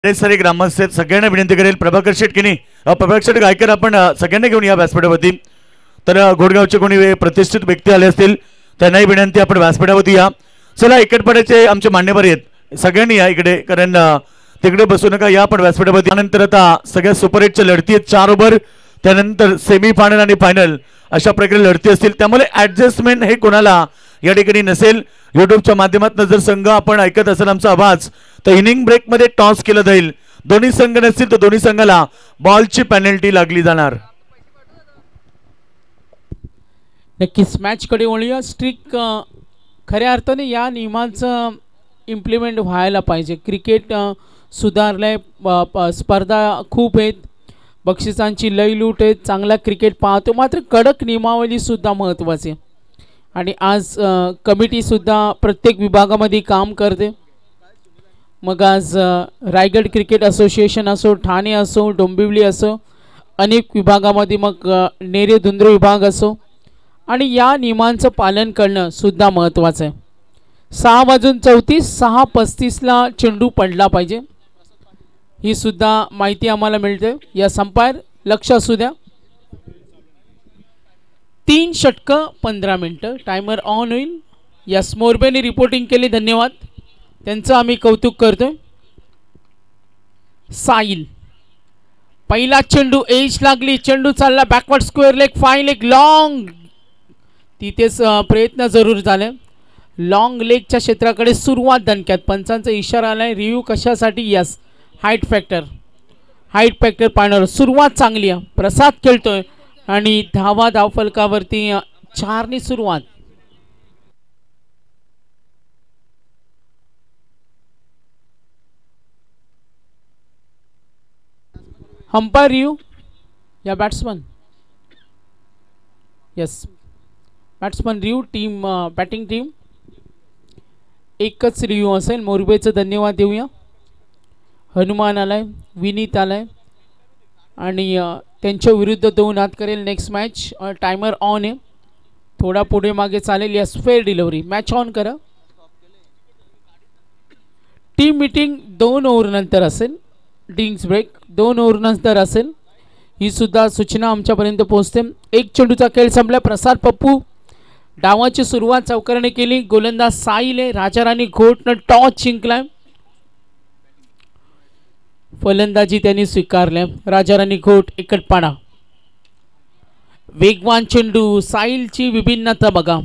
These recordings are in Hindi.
सारे ग्रामस्थ सगळ्यांना विनंती करेल प्रभाकर शेटकिनी प्रभाकर शेट गायकर आपण सगळ्यांना घेऊन या व्यासपीठावरती। तर घोडगावचे कोणी प्रतिष्ठित व्यक्ती आले असतील त्यांनाही विनंती आपण व्यासपीठावरती या। चला इकडपड्याचे आमचे मान्यवर आहेत सगळ्यांनी या इकडे, कारण तिकडे बसू नका, या आपण व्यासपीठावरती। त्यानंतर आता सगळ्या सुपरहिटच्या लढती आहेत 4 ओव्हर, त्यानंतर सेमी फायनल आणि फायनल अशा प्रकारे लढती असतील, त्यामुळे ऍडजस्टमेंट हे कोणाला या ठिकाणी नसेल। युट्यूबच्या माध्यमातून जर संघ आपण ऐकत असेल आमचा आवाज तर इनिंग ब्रेक मध्ये टॉस केलं जाईल, दोन्ही संघ नसतील तर दोन्ही संघाला बॉलची पेनल्टी लागली जाणार। नक्कीच मॅच कडे वळूया। स्ट्रिक खऱ्या अर्थाने या नियमांचं इम्प्लिमेंट व्हायला पाहिजे। क्रिकेट सुधारलंय, स्पर्धा खूप आहेत, बक्षिसांची लय लूट आहे, चांगला क्रिकेट पाहतो, मात्र कडक नियमावली सुद्धा महत्त्वाची आहे। आणि आज कमिटी सुद्धा प्रत्येक विभागामध्ये काम करते। मग आज रायगड क्रिकेट असोसिएशन असो, ठाणे असो, डोंबिवली असो, अनेक विभागामध्ये मग नेरे धुंद्र विभाग असो, आणि या नियमांचं पालन करणं सुद्धा महत्त्वाचं आहे। 6:34 6:35ला चेंडू पडला पाहिजे, ही सुद्धा माहिती आम्हाला मिळते। या संपायर लक्ष असू द्या। 3 षटकं 15 मिनिटं, टायमर ऑन होईल। यस मोरबेने रिपोर्टिंग केले, धन्यवाद, त्यांचं आम्ही कौतुक करतोय। साईल पहिला चेंडू एज लागली, चेंडू चालला backward square leg, fine leg, long, तिथेच प्रयत्न जरूर झाले, लॉंग लेगच्या क्षेत्राकडे सुरुवात दणक्यात, पंचांचा इशारा आलाय, रिव्ह्यू कशासाठी, यस हाईट फॅक्टर पाहणार, सुरुवात चांगली आहे, प्रसाद खेळतोय आणि धाव फलकावरती 4 सुरुवात। अंपायर रिव्ह्यू या batsman, yes batsman review, team batting team एकच रिव्ह्यू असेल। मोरबेचं धन्यवाद देऊया। हनुमान आलाय, विनीत आलाय आणि त्यांच्या विरुद्ध 2 हात करेल। नेक्स्ट मॅच टायमर ऑन आहे, थोडा पुढे मागे चालेल, yes fair delivery, match on करा। टीम मीटिंग 2 ओव्हर नंतर असेल, ड्रिंक्स ब्रेक 2 ओव्हर नंतर असेल, ही सुद्धा सूचना आमच्यापर्यंत पोहोचते। 1 चेंडूचा खेळ संपला, प्रसाद पप्पू डावाची सुरुवात चौकाराने केली, गोलंदाज साईल आहे, राजाराणी घोटनं टॉस जिंकलाय, फलंदाजी त्यांनी स्वीकारल्या, राजाराणी घोट एकटपाडा, वेगवान चेंडू, साईलची विभिन्नता बघा,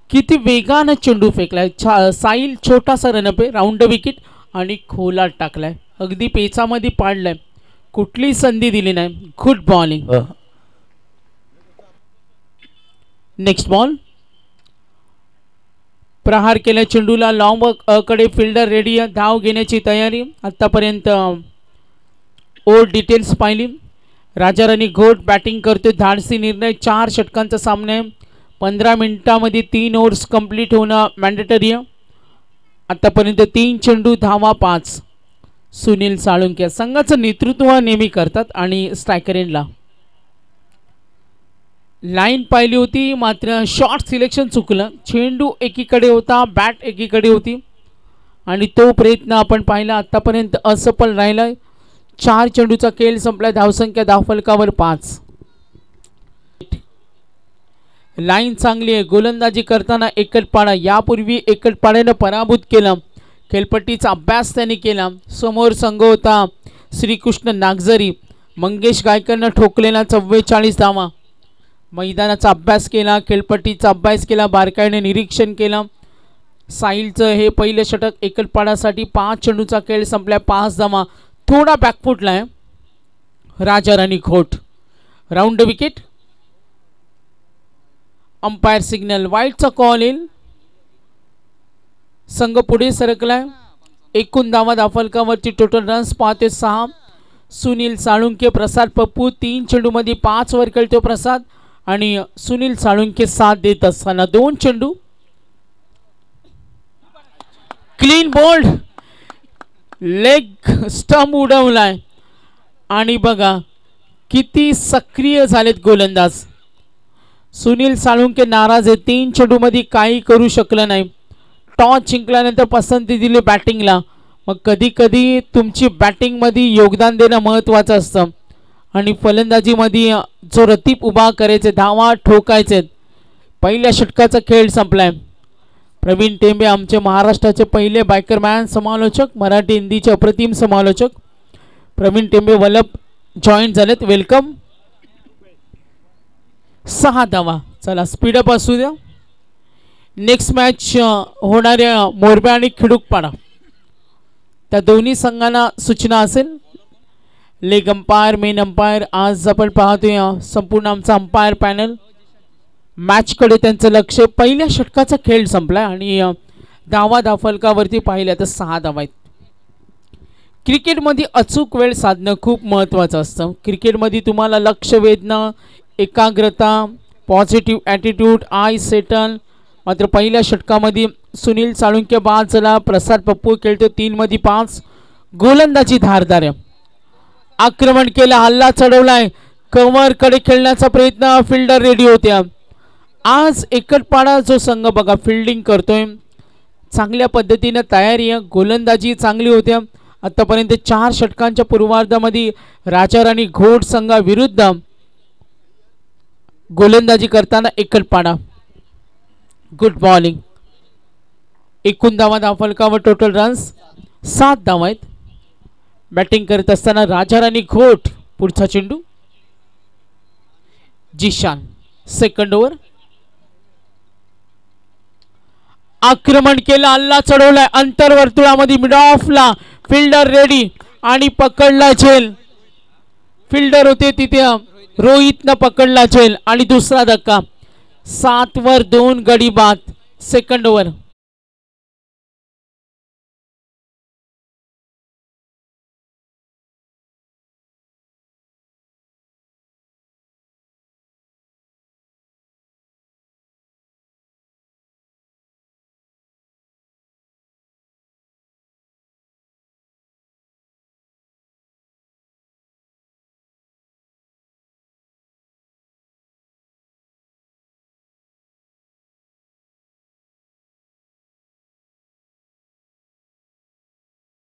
किती वेगानं चेंडू फेकलाय, साईल छोटासा रनअप आहे, राऊंड विकेट आणि खोलात टाकलाय, अगदी पेचामध्ये पाडलाय, कुठली संधी दिली नाही, गुड बॉलिंग। नेक्स्ट बॉल, प्रहार केल्या चेंडूला, लॉंग कडे फिल्डर रेडी, धाव घेण्याची तयारी। आतापर्यंत ओल्ड डिटेल्स पाहिली, राजाराणी घोट बॅटिंग करते, धाडसी निर्णय, 4 षटकांचा सामना आहे, 15 मिनिटांमध्ये 3 ओव्हर्स कंप्लीट होणं मॅन्डेटरी आहे। आतापर्यंत 3 चेंडू, धावा 5। सुनील साळुंके संघाचं नेतृत्व नेहमी करतात आणि स्ट्रायकर एंडला लाईन पाहिली होती, मात्र शॉर्ट सिलेक्शन चुकलं, चेंडू एकीकडे होता, बॅट एकीकडे होती आणि तो प्रयत्न आपण पाहिला आतापर्यंत असफल राहिलाय। 4 चेंडूचा खेळ संपला, धावसंख्या धावफलकावर 5। लाईन चांगली आहे, गोलंदाजी करताना एकटपाडा, यापूर्वी एकटपाड्यानं पराभूत केलं, खेळपट्टीचा अभ्यास त्यांनी केला, समोर संघ होता श्रीकृष्ण नागझरी, मंगेश गायकरनं ठोकलेला 44 धावा, मैदानाचा अभ्यास केला, खेळपट्टीचा अभ्यास केला, बारकाईने निरीक्षण केलं। साईलचं हे पहिलं षटक एकटपाडासाठी, 5 चेंडूचा खेळ संपला, 5 धावा, थोडा बॅकफुटला आहे, Rajarani Ghot, round wicket, umpire signal, वाईटचा कॉल येईल, संघ पुढे सरकलाय। एकूण धावा धावफलकावरती टोटल रन्स पाहते 6। सुनील साळुंके, प्रसाद पप्पू 3 चेंडूमध्ये 5 वर खेळतो प्रसाद आणि सुनील साळुंके साथ देत असताना 2 चेंडू, क्लीन बोल्ड, लेग स्टंप उडवलाय आणि बघा किती सक्रिय झालेत गोलंदाज। सुनील साळुंके नाराज आहे, 3 चेंडूमध्ये काही करू शकलं नाही, टॉस जिंकल्यानंतर पसंती दिली बॅटिंगला, मग कधी कधी तुमची बॅटिंगमध्ये योगदान देणं महत्त्वाचं असतं आणि फलंदाजीमध्ये जो रतीब उभा करायचे, धावा ठोकायचे. पहिल्या षटकाचा खेळ संपलाय. प्रवीण टेंबे आमचे महाराष्ट्राचे पहिले बायकरमॅन समालोचक, मराठी हिंदीचे अप्रतिम समालोचक प्रवीण टेंबे वल्लभ जॉईंट झालेत. वेलकम. 6 धावा. चला स्पीडअप असू द्या. नेक्स्ट मॅच होणाऱ्या मोरबे आणि खिडूकपाडा त्या दोन्ही संघांना सूचना असेल. लेग अंपायर, मेन अंपायर, आज आपण पाहतोय संपूर्ण आमचा अंपायर पॅनल मॅचकडे त्यांचं लक्ष. पहिल्या षटकाचा खेळ संपला आणि धावा धाफलकावरती पाहिल्या तर 6 धावा आहेत. क्रिकेटमध्ये अचूक वेळ साधणं खूप महत्त्वाचं असतं. क्रिकेटमध्ये तुम्हाला लक्ष वेधणं, एकाग्रता, पॉझिटिव्ह ॲटिट्यूड, आय सेटल. मात्र पहिल्या षटकामध्ये सुनील साळुंके बाद झाला, प्रसाद पप्पू खेळतो 3 मध्ये 5. गोलंदाजी धारदार, आक्रमण केलं, हल्ला चढवलाय, कव्हरकडे खेळण्याचा प्रयत्न, फिल्डर रेडी होत्या. आज एकटपाडा जो संघ बघा फिल्डिंग करतोय, चांगल्या पद्धतीनं तयारी आहे, गोलंदाजी चांगली होत्या. आतापर्यंत 4 षटकांच्या पूर्वार्धामध्ये राजाराणी घोड संघाविरुद्ध गोलंदाजी करताना एकटपाडा. Good bowling. एकूण धावा धाफलकावर टोटल रन्स 7 धावा आहेत. बॅटिंग करत असताना राजाराणी घोट. पुढचा चेंडू जिशान. Second over. आक्रमण केलं, हल्ला चढवलाय, अंतर्वर्तुळामध्ये मिड ऑफला, फिल्डर रेडी आणि पकडला झेल. फिल्डर होते तिथे, रोहितनं पकडला झेल आणि दुसरा धक्का. 7 वर 2 गडी बाद. Second over.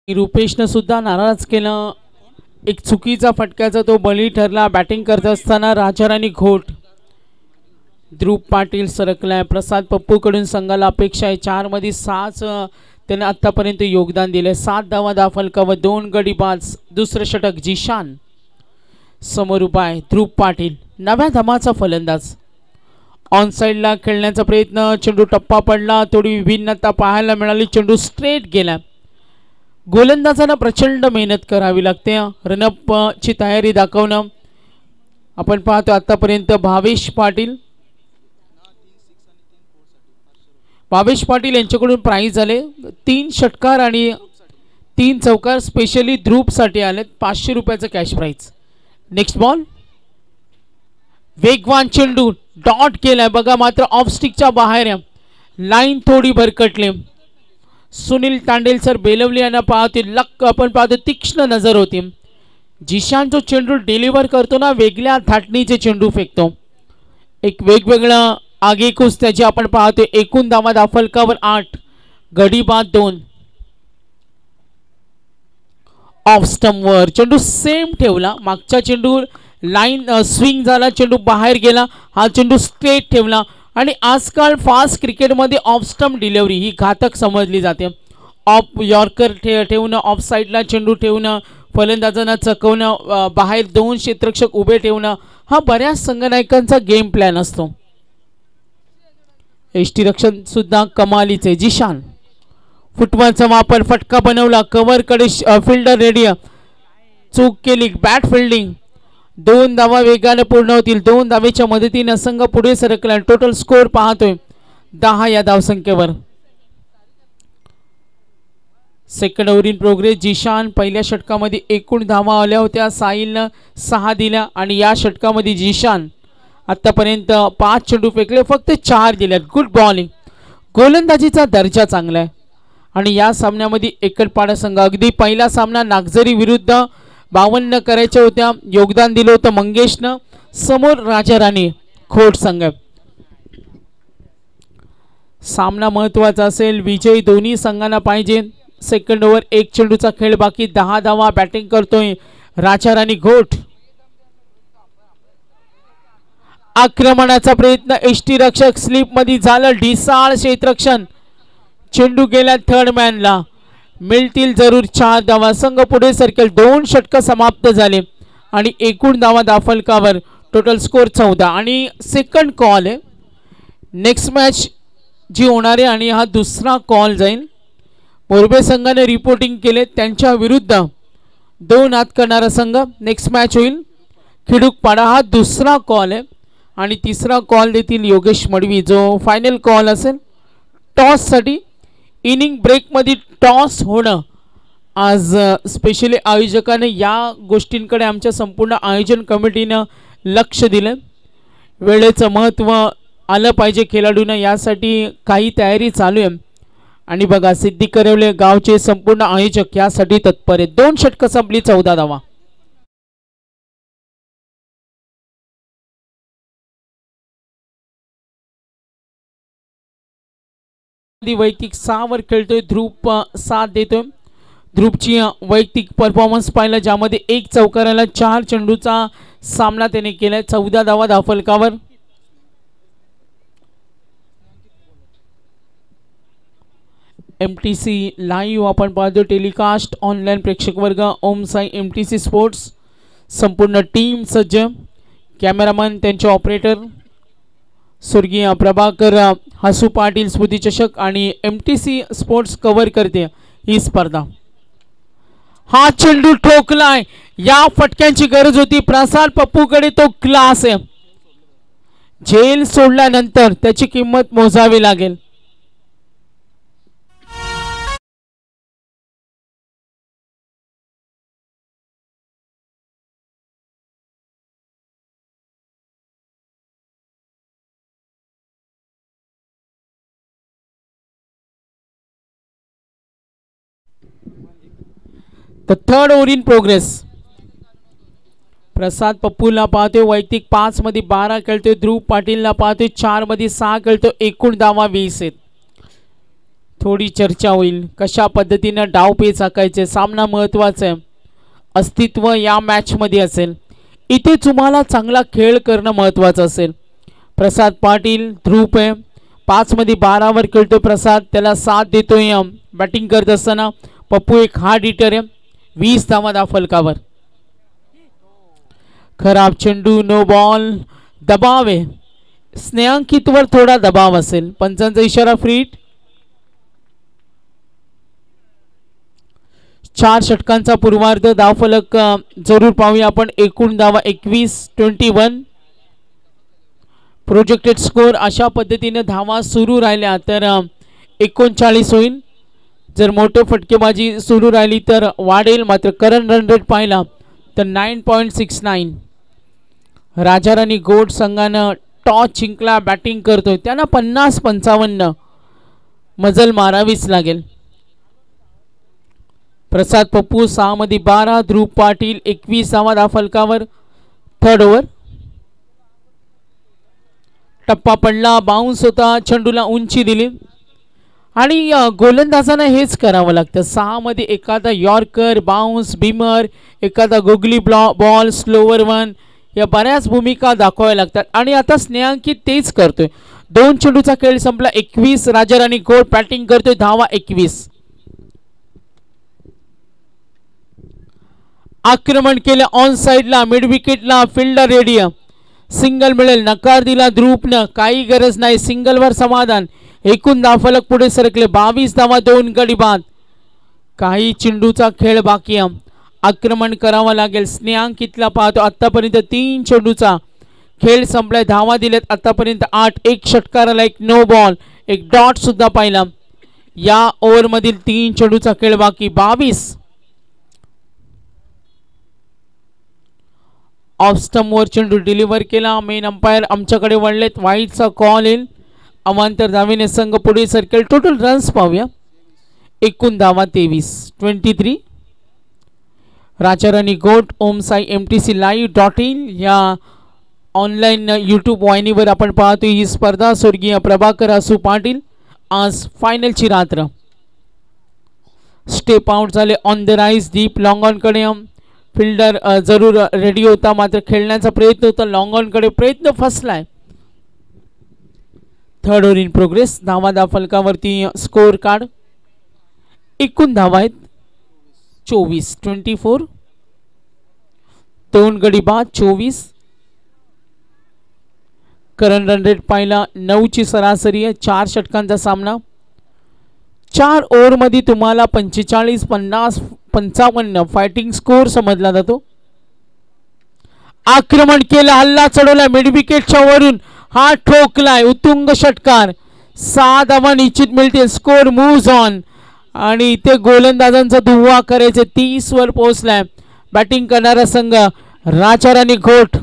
रुपेशनं सुद्धा नाराज केलं. एक चुकीचा फटक्याचा तो बळी ठरला. बॅटिंग करत असताना राजाराणी घोट. ध्रुव पाटील सरकलाय. प्रसाद पप्पूकडून संघाला अपेक्षा आहे 4 मध्ये 6 त्याने आतापर्यंत योगदान दिले. 7 धावा धाफलकावर 2 गडी बाद. दुसरं षटक जिशान. समोर उभा आहे ध्रुव पाटील, नव्या धमाचा फलंदाज. ऑन साईडला खेळण्याचा प्रयत्न, चेंडू टप्पा पडला, थोडी विभिन्नता पाहायला मिळाली, चेंडू स्ट्रेट गेला. गोलंदाजांना प्रचंड मेहनत करावी लागते रनअप ची तयारी दाखवणं. आपण पाहतो आतापर्यंत भावेश पाटील यांच्याकडून प्राइज आले 3 षटकार आणि 3 चौकार. स्पेशली ध्रुवसाठी आलेत 500 रुपयाचं कॅश प्राइज. Next ball. वेगवान चेंडू डॉट केलाय बघा, मात्र ऑफ स्टिकच्या बाहेर, लाईन थोडी भरकटली. सुनील तांडेल सर बेलवली यांना पाहते, लक आपण पाहतो तीक्ष्ण नजर होती. जिशान जो चेंडू डिलिव्हर करतो ना, वेगळ्या धाटणीचे चेंडू फेकतो. एक वेगवेगळा आगेकूच त्याची आपण पाहतो. एकूण धावा धाफलकावर 8, गडी बाद 2. ऑफ स्टंपवर चेंडू सेम ठेवला. मागचा चेंडू लाईन स्विंग झाला, चेंडू बाहेर गेला, हा चेंडू स्ट्रेट ठेवला. आणि आजकाल फास्ट क्रिकेटमध्ये ऑफ स्टंप डिलिव्हरी ही घातक समजली जाते. ऑफ यॉर्कर ठेवणं, ऑफ साईडला चेंडू ठेवणं, फलंदाजांना चकवणं, बाहेर 2 क्षेत्ररक्षक उभे ठेवणं, हा बऱ्याच संघनायकांचा गेम प्लॅन असतो. यष्टीरक्षण सुद्धा कमालीचे. जिशान फुटबॉलचा वापर, फटका बनवला, कव्हरकडे फिल्डर रेडी, चूक केली, बॅट फिल्डिंग. 2 धावा वेगाने पूर्ण होतील. 2 धावेच्या मदतीने संघ पुढे सरकला. टोटल स्कोर पाहतोय 10 या धावसंख्येवर. Second over in progress. Zeeshan पहिल्या षटकामध्ये एकूण धावा आल्या होत्या, साहिलनं 6 दिल्या आणि या षटकामध्ये जिशान आतापर्यंत 5 चेंडू फेकले, फक्त 4 दिल्यात. Good bowling. गोलंदाजीचा दर्जा चांगला आहे आणि या सामन्यामध्ये एकटपाडा संघ अगदी पहिला सामना नागझरी विरुद्ध 52 करायच्या होत्या, योगदान दिलं होतं मंगेशनं. समोर राजाराणी खोट संघ. सामना महत्त्वाचा असेल, विजय दोन्ही संघांना पाहिजे. सेकंड ओव्हर, एक चेंडूचा खेळ बाकी, 10 धावा. बॅटिंग करतोय राजा राणी घोट. आक्रमणाचा प्रयत्न, एष्टी रक्षक स्लिप मध्ये झालं. ढिसाळ क्षेत्ररक्षण, चेंडू गेला थर्ड मॅनला. मिळतील जरूर 4 धावा. संघ पुढे सरकेल. 2 षटक समाप्त झाले आणि एकूण धावा धाफलकावर. Total score 14. आणि सेकंड कॉल आहे नेक्स्ट मॅच जी होणार आहे आणि हा दुसरा कॉल जाईल. मोरबे संघाने रिपोर्टिंग केले, त्यांच्या विरुद्ध 2 हात करणारा संघ नेक्स्ट मॅच होईल खिडूकपाडा. हा दुसरा कॉल आहे आणि तिसरा कॉल देतील योगेश मडवी, जो फायनल कॉल असेल टॉससाठी. इनिंग ब्रेकमध्ये टॉस होणं आज स्पेशली आयोजकाने या गोष्टींकडे आमच्या संपूर्ण आयोजन कमिटीनं लक्ष दिलं. वेळेचं महत्त्व आलं पाहिजे खेळाडूंना, यासाठी काही तयारी चालू आहे. आणि बघा सिद्धी करवले गावचे संपूर्ण आयोजक यासाठी तत्पर आहेत. 2 षटकं संपली, 14 धावा. वैयक्तिक 6 वर खेळतोय ध्रुव, साथ देतोय. ध्रुवची वैयक्तिक परफॉर्मन्स पाहिलं ज्यामध्ये 1 चौकाराला 4 चेंडूचा सामना त्याने केलाय. 14 धावा धाफलकावर. MTC लाईव्ह आपण पाहतो टेलिकास्ट ऑनलाईन प्रेक्षक वर्ग. ओम साई MTC स्पोर्ट्स संपूर्ण टीम सज्ज. कॅमेरामन त्यांचे ऑपरेटर स्वर्गीय प्रभाकर हसू पाटील स्मृती चषक आणि MTC स्पोर्ट्स कव्हर करते ही स्पर्धा. हा चेंडू ठोकलाय, या फटक्यांची गरज होती. प्रसाद पप्पूकडे तो क्लास आहे. झेल सोडल्यानंतर त्याची किंमत मोजावी लागेल. The third over in progress. Prasad पप्पूला पाहतोय वैयक्तिक 5 मध्ये 12 खेळतोय. ध्रुव पाटीलला पाहतोय 4 मध्ये 6 खेळतोय. एकूण धावा 20 आहेत. थोडी चर्चा होईल कशा पद्धतीने डावपेच आखायचे. सामना महत्त्वाचा आहे. अस्तित्व या मॅच मध्ये असेल. इथे तुम्हाला चांगला खेळ करणं महत्त्वाचं असेल. प्रसाद पाटील ध्रुव आहे 5 मध्ये 12 वर खेळतोय. प्रसाद त्याला साथ देतोय बॅटिंग करत असताना. पप्पू एक हार्ड हिटर आहे. 20 धावा धाफलकावर. खराब चेंडू, नो बॉल. दबाव आहे, स्नेहांकितवर थोडा दबाव असेल. पंचांचा इशारा फ्री हिट. 4 षटकांचा पूर्वार्ध. धावफलक जरूर पाहूया आपण. एकूण धावा 21 प्रोजेक्टेड स्कोर अशा पद्धतीने धावा सुरू राहिल्या तर 39 होईल. जर मोठे फटकेबाजी सुरू राहिली तर वाढेल. मात्र करंट रन रेट पाहिला तर 9.69. राजाराणी गोट संघानं टॉस जिंकला, बॅटिंग करतोय. त्यांना 50-55 मजल मारावीच लागेल. प्रसाद पप्पू 6 मध्ये 12. ध्रुव पाटील 21 धावा धाफलकावर. Third over. टप्पा पडला, बाउन्स होता, चेंडूला उंची दिली आणि गोलंदाजांना हेच करावं लागतं. 6 मध्ये एखादा यॉर्कर, बाउन्स, बिमर, एखादा गुगली बॉल, स्लोवर वन, या बऱ्याच भूमिका दाखवाव्या लागतात आणि आता स्नेहांकित तेच करतोय. 2 चेंडूचा खेळ संपला. 21. राजाराणी गोट बॅटिंग करतोय. धावा 21. आक्रमण केलं ऑन साइडला, मिड विकेटला, फिल्डर रेडी. सिंगल मिळेल, नकार दिला ध्रुवनं. काही गरज नाही, सिंगलवर समाधान. एकूण धावफलक पुढे सरकले. 22 धावा, 2 गडी बाद. काही चेंडूचा खेळ बाकी. आक्रमण करावं लागेल. स्नेहांकितला पाहतो. आतापर्यंत 3 चेंडूचा खेळ संपलाय. धावा दिलेत आतापर्यंत 8. 1 षटकाराला 1 नो बॉल, 1 डॉट सुद्धा पाहिला. या ओव्हर मधील 3 चेंडूचा खेळ बाकी. 22. ऑफ स्टंपवर चेंडू डिलिव्हर केला. मेन अंपायर आमच्याकडे वळलेत. वाईटचा कॉल येईल. अमांतर धावेने संघ पुढे सरकेल. टोटल रन्स पाहूया. एकूण धावा 23. राजाराणी गोट ओम साई MTC.live.in या ऑनलाईन यूट्यूब वाहिनीवर आपण पाहतो ही स्पर्धा. स्वर्गीय प्रभाकर हसू पाटील. आज फायनलची रात्र. स्टेप आउट झाले on the rise deep long on कडे. फिल्डर जरूर रेडी होता मात्र खेळण्याचा प्रयत्न होता लॉंग ऑन कडे, प्रयत्न फसलाय. Third over in progress. धावा फलकावरती स्कोर कार्ड. एकूण धावा आहेत 24. 24. 2 गडी बाद 24. करंट रन रेट पाहिला 9 ची सरासरी आहे. 4 षटकांचा सामना. 4 ओव्हर मध्ये तुम्हाला 45, 50, 55 फायटिंग स्कोर समजला जातो. आक्रमण केलं, हल्ला चढवलाय मिड विकेटच्या वरून, हा ठोकलाय उत्तुंग षटकार. 6 धावा निश्चित मिळतील. स्कोर मूव्स ऑन आणि इथे गोलंदाजांचा दुवा करायचे. 30 वर पोहोचलाय बॅटिंग करणारा संघ राजा राणी घोट.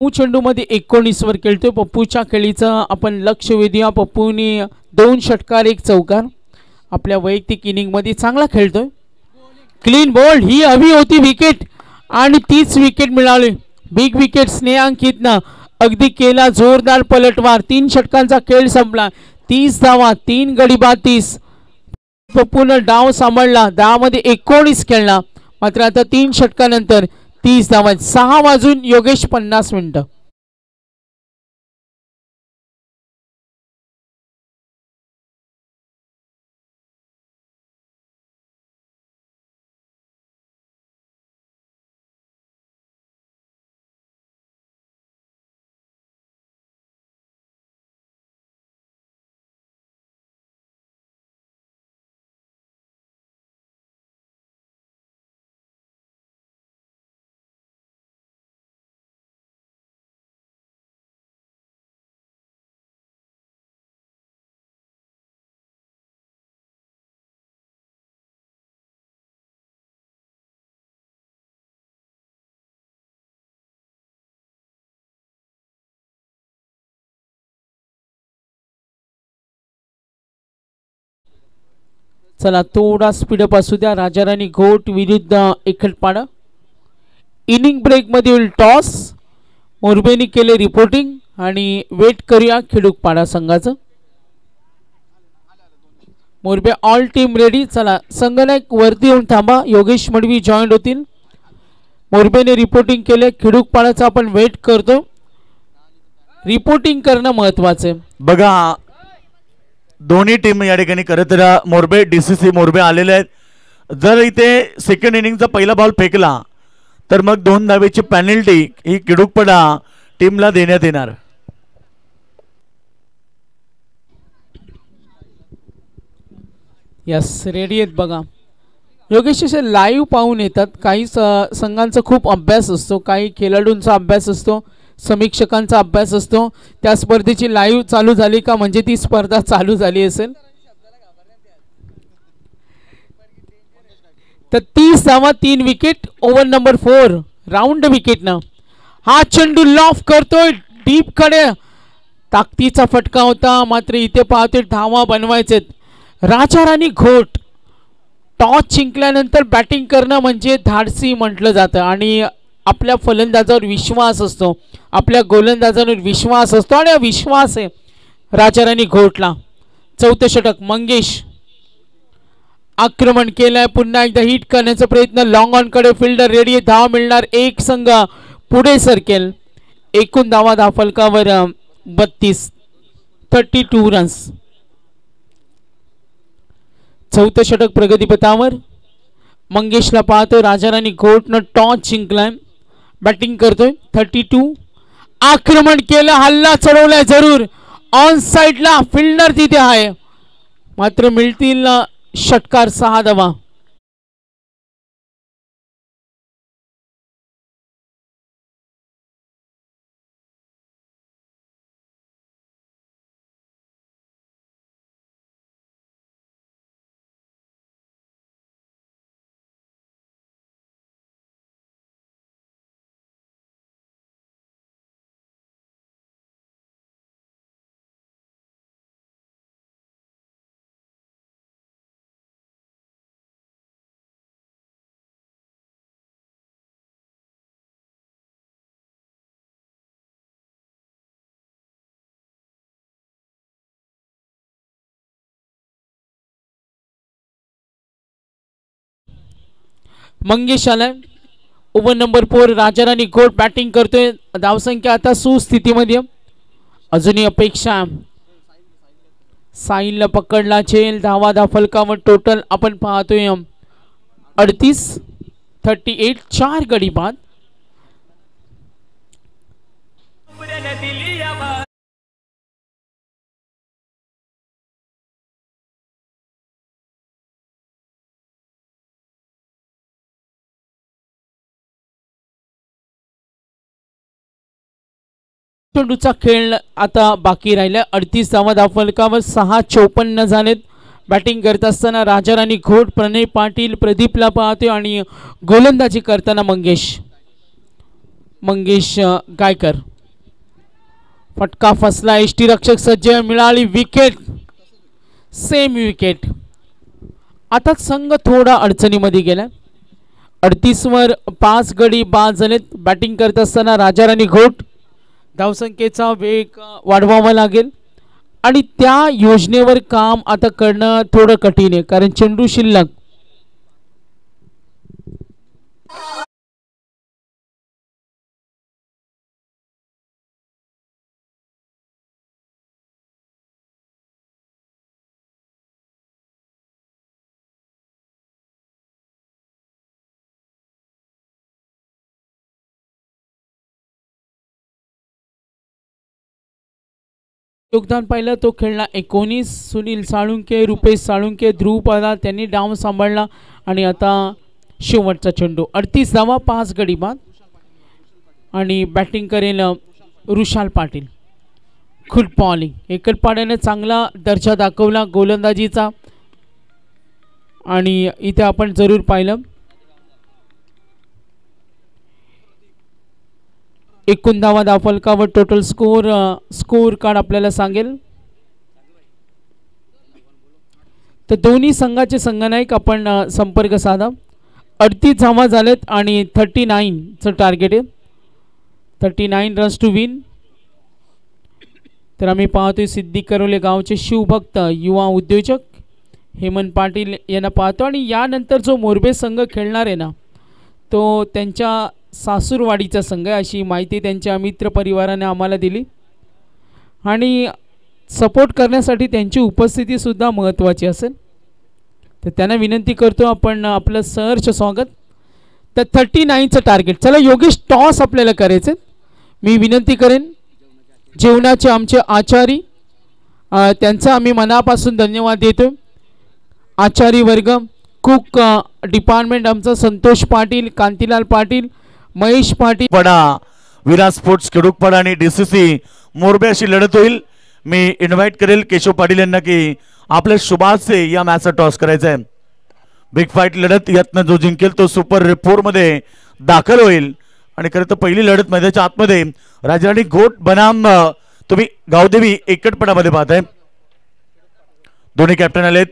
चेंडू मध्ये 19 वर खेळतोय. पप्पूच्या खेळीचं आपण लक्ष वेधूया. पप्पूने 2 षटकार 1 चौकार आपल्या वैयक्तिक इनिंग मध्ये चांगला खेळतोय. क्लीन बॉल, ही हवी होती विकेट आणि तीच विकेट मिळाली. बिग विकेट स्नेहांकित ना अगदी केला जोरदार पलटवार. 3 षटकांचा खेळ संपला. 30 धावा, 3 गडी बाद 30. पप्पूनं डाव सांभाळला. 10 मध्ये 19 खेळला मात्र आता 3 षटकानंतर 30 धावा. 6 वाजून योगेश 50 मिनिटं. चला थोडा स्पीडअप असू द्या. राजाराणी घोट विरुद्ध एकलपाडा. इनिंग ब्रेक मध्ये होईल टॉस. मोरबेनी केले रिपोर्टिंग आणि वेट करूया खिडूकपाडा संघाचं. Morbe all team ready. चला संघनायक वरती येऊन थांबा. योगेश मडवी जॉईंट होतील. मोरबेने रिपोर्टिंग केले. खिडूकपाडाचं आपण वेट करतो. रिपोर्टिंग करणं महत्वाचं आहे. बघा दोन्ही टीम या ठिकाणी खरं तर मोरबे DCC मोरबे आलेले आहेत. जर इथे सेकंड इनिंगचा पहिला बॉल फेकला तर मग 2 धावेची पेनल्टी ही खिडूकपाडा टीमला देण्यात येणार. यस रेडी आहेत बघा. योगेश असे लाईव्ह पाहून येतात. काही संघांचा खूप अभ्यास असतो, काही खेळाडूंचा अभ्यास असतो, समीक्षकांचा अभ्यास असतो. त्या स्पर्धेची लाईव्ह चालू झाली का म्हणजे ती स्पर्धा चालू झाली असेल. तर 30 धावा 3 wicket. Over number 4 round wicket ना. हा चेंडू लॉफ करतोय डीप कडे. ताकदीचा फटका होता मात्र इथे पाहतोय धावा बनवायचे. राजा राणी घोट टॉस जिंकल्यानंतर बॅटिंग करणं म्हणजे धाडसी म्हटलं जातं आणि आपल्या फलंदाजावर विश्वास असतो, आपल्या गोलंदाजावर विश्वास असतो आणि विश्वास आहे राजा राणी घोटला. 4थं षटक. मंगेश आक्रमण केलंय. पुन्हा एकदा हिट करण्याचा प्रयत्न. लॉंग ऑन कडे फिल्डर रेडी. धाव मिळणार. एक संघ पुढे सरकेल. एकूण धावा फलकावर 32. 32 रन्स. 4थं षटक प्रगतीपथावर. मंगेशला पाहतो. राजा राणी घोटनं टॉस जिंकलाय. बॅटिंग करतोय. 32. आक्रमण केलं, हल्ला चढवलाय जरूर ऑन साइडला. फिल्डर तिथे आहे मात्र मिळतील षटकार. 6 धावा. मंगेश आलाय. ओव्हर नंबर 4 राजाराणी घोट बॅटिंग करतोय. धावसंख्या आता सुस्थितीमध्ये. अजूनही अपेक्षा साहिलला पकडला चेल. धावा फलकावर टोटल आपण पाहतोय 38 4 गडी बाद. चेंडूचा खेळ आता बाकी राहिला. 38 धावा फलकावर 6:54 झालेत. बॅटिंग करत असताना राजाराणी घोट, प्रणय पाटील, प्रदीपला पाहतोय आणि गोलंदाजी करताना मंगेश गायकर. फटका फसला. एष्टी रक्षक सज्ज. मिळाली विकेट. Same wicket. आता संघ थोडा अडचणीमध्ये गेला. 38 वर 5 गडी बाद झालेत. बॅटिंग करत असताना राजाराणी घोट. धावसंख्येचा वेग वाढवावा लागेल आणि त्या योजनेवर काम आता करणं थोडं कठीण आहे, कारण चेंडू शिल्लक. योगदान पाहिलं तो खेळला 19. सुनील साळुंके, रुपेश साळुंके, ध्रुव पवार त्यांनी डाव सांभाळला आणि आता शेवटचा चेंडू. 38 धावा 5 गडी बाद आणि बॅटिंग करेल रुशाल पाटील. Good bowling. एकटपाड्याने चांगला दर्जा दाखवला गोलंदाजीचा आणि इथे आपण जरूर पाहिलं 19 धावा दाफलकावर टोटल स्कोर कार्ड आपल्याला सांगेल. तर दोन्ही संघाचे संघनायक आपण संपर्क साधा. 38 धावा झालेत आणि 39चं टार्गेट आहे. 39 रन्स टू विन. तर आम्ही पाहतोय सिद्धी करोले गावचे शिवभक्त युवा उद्योजक हेमंत पाटील यांना पाहतो आणि यानंतर जो मोरबे संघ खेळणार आहे ना, तो त्यांच्या सासूरवाडीचा संघ आहे अशी माहिती त्यांच्या मित्र परिवाराने आम्हाला दिली आणि सपोर्ट करण्यासाठी त्यांची उपस्थितीसुद्धा महत्त्वाची असेल. तर त्यांना विनंती करतो आपण आपलं सहर्ष स्वागत. तर 39चं टार्गेट. चला योगेश, टॉस आपल्याला करायचं. मी विनंती करेन जेवणाचे आमचे आचारी, त्यांचा आम्ही मनापासून धन्यवाद देतो. आचारी वर्ग, कुक डिपार्टमेंट आमचा संतोष पाटील, कांतीलाल पाटील, महेश पाटील. पडा विराज स्पोर्ट्स केडूकपाडा आणि डीसीसी मोरबे अशी लढत होईल. मी इन्व्हाइट करेल केशव पाटील यांना की आपल्या शुभाचे या मॅचचा टॉस करायचा आहे. बिग फाईट लढत, यातनं जो जिंकेल तो सुपर 4 मध्ये दाखल होईल. आणि खरं तर पहिली लढत मैदानाच्या आतमध्ये राजाराणी घोट बनाम तुम्ही गावदेवी एकटपणामध्ये पाहताय. दोन्ही कॅप्टन आलेत.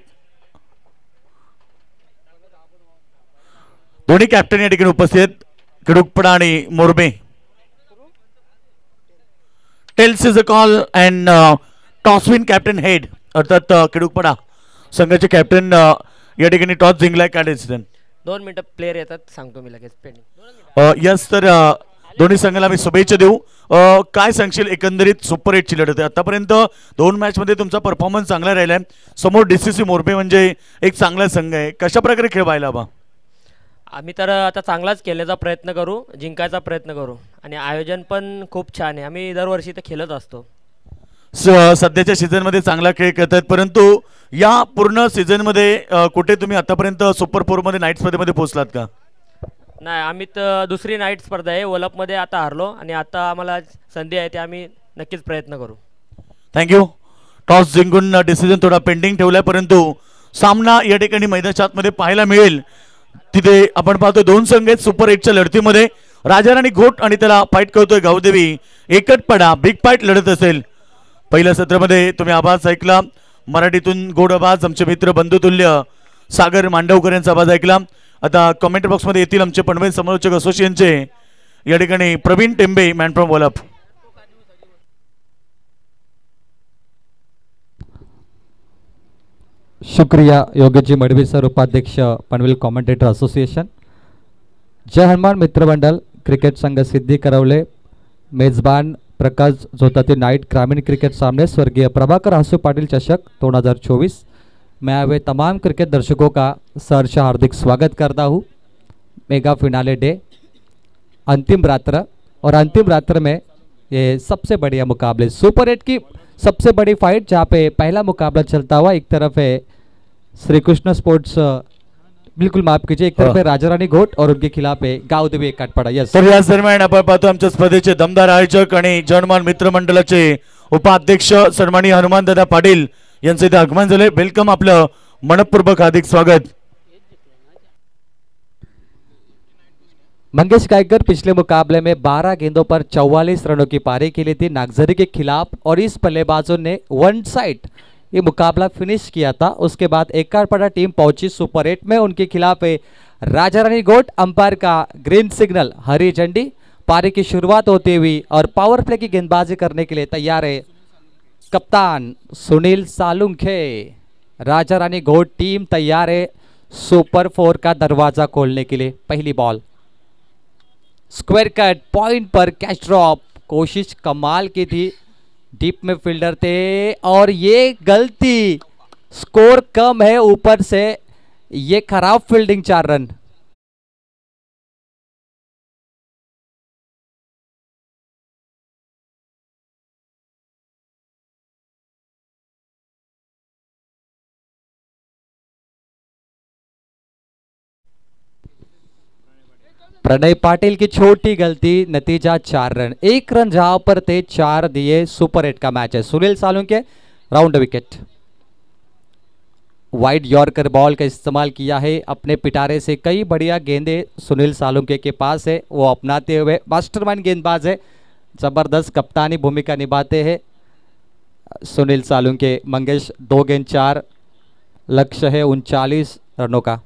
दोन्ही कॅप्टन या ठिकाणी उपस्थित आहेत, केडूकपाडा आणि Morbe. Tails is a call and toss win captain head, अर्थात केडूकपाडा संघाचे कॅप्टन या ठिकाणी टॉस जिंकलाय. काय डिसिजन? 2 मिनिटं प्लेयर येतात, सांगतो मी लगेच. यस, तर दोन्ही संघाला मी शुभेच्छा देऊ. काय सांगशील एकंदरीत सुपर 8ची लढत आहे. आतापर्यंत 2 मॅचमध्ये तुमचा परफॉर्मन्स चांगला राहिलाय. समोर डीसीसी मोरबे म्हणजे एक चांगला संघ आहे. कशा प्रकारे खेळ पाहिला बा? आम्ही तर आता चांगलाच खेळण्याचा प्रयत्न करू, जिंकायचा प्रयत्न करू आणि आयोजन पण खूप छान आहे. आम्ही दरवर्षी ते खेळत असतो. सध्याच्या सीझनमध्ये चांगला खेळ खेळतात, परंतु या पूर्ण सीझनमध्ये कुठे तुम्ही आतापर्यंत सुपर 4 मध्ये नाईट स्पर्धेमध्ये पोहोचलात का? नाही, आम्ही तर दुसरी नाईट स्पर्धा आहे ओलपमध्ये आता हारलो आणि आता आम्हाला संधी आहे ते आम्ही नक्कीच प्रयत्न करू. थँक्यू. टॉस जिंकून डिसिजन थोडा पेंडिंग ठेवलाय, परंतु सामना या ठिकाणी मैदानाच्या आतमध्ये पाहायला मिळेल. तिथे आपण पाहतोय 2 संघ आहेत सुपर 8च्या लढतीमध्ये. राजाराणी घोट आणि त्याला फाईट करतोय गावदेवी एकटपडा. बिग फाईट लढत असेल. पहिल्या सत्रामध्ये तुम्ही आवाज ऐकला मराठीतून गोड आवाज, आमचे मित्र बंधुतुल्य सागर मांडवकर यांचा आवाज ऐकला. आता कमेंट बॉक्समध्ये येतील आमचे पनवेल समालोचक असोसिएशनचे या ठिकाणी प्रवीण टेंबे, मॅन फ्रॉम वलप. शुक्रिया योगेशजी मडवी सर, उपाध्यक्ष पनवेल कॉमेंटेटर असोसिएशन. जय हनुमान मित्र मंडल क्रिकेट संघ सिद्धी करवले मेजबान प्रकाश जोताती नाईट ग्रामीण क्रिकेट सामने स्वर्गीय प्रभाकर आसू पाटिल चषक 2024 मैं आए हुए तमाम क्रिकेट दर्शकों का सहर्ष हार्दिक स्वागत करता हूँ। मेगा फिनाले डे अंतिम रात्र और अंतिम रात्र में ये सबसे बढ़िया मुकाबले सुपर 8 की सबसे बड़ी फाइट जहाँ पे पहला मुकाबला चलता हुआ एक तरफ है श्री कृष्ण स्पोर्ट्स बिल्कुल माफ कीजिए एक तरफ है राजा राणी घोट और उनके खिलाफ है गावदेवी एक काटपाडा। यस तर याच दरम्यान आपण पाहतो आमच्या स्पर्धेचे दमदार आयोजक आणि जनमान मित्र मंडळाचे उपाध्यक्ष सन्माननीय हनुमान दादा पाटील यांचे इथे आगमन झाले। वेलकम, आपलं मनपूर्वक हार्दिक स्वागत। मंगेश गायकर पिछले मुकाबले में 12 गेंदों पर 44 रनों की पारी खेली थी नागजरी के खिलाफ और इस बल्लेबाजों ने वन साइड ये मुकाबला फिनिश किया था। उसके बाद एककारपाड़ा टीम पहुंची सुपर 8 में, उनके खिलाफ है राजा रानी गोट। अंपायर का ग्रीन सिग्नल, हरी झंडी। पारी की शुरुआत होती हुई और पावर प्ले की गेंदबाजी करने के लिए तैयार है कप्तान सुनील सालुंखे। राजा रानी घोट टीम तैयार है सुपर 4 का दरवाजा खोलने के लिए। पहली बॉल स्क्वायर कट पॉइंट पर कैच ड्रॉप, कोशिश कमाल की थी, डीप में फील्डर थे और ये गलती, स्कोर कम है ऊपर से, ये खराब फील्डिंग 4 रन। प्रणय पाटिल की छोटी गलती, नतीजा 4 रन। 1 रन जहां पर थे 4 दिए। सुपर 8 का मैच है। Sunil Salunke round wicket. Wide yorker ball का इस्तेमाल किया है अपने पिटारे से। कई बढ़िया गेंदे सुनील सालुंके के पास है, वो अपनाते हुए मास्टरमाइंड गेंदबाज है, जबरदस्त कप्तानी भूमिका निभाते हैं सुनील सालुंके। मंगेश 2 गेंद 4, लक्ष्य है 39 रनों का।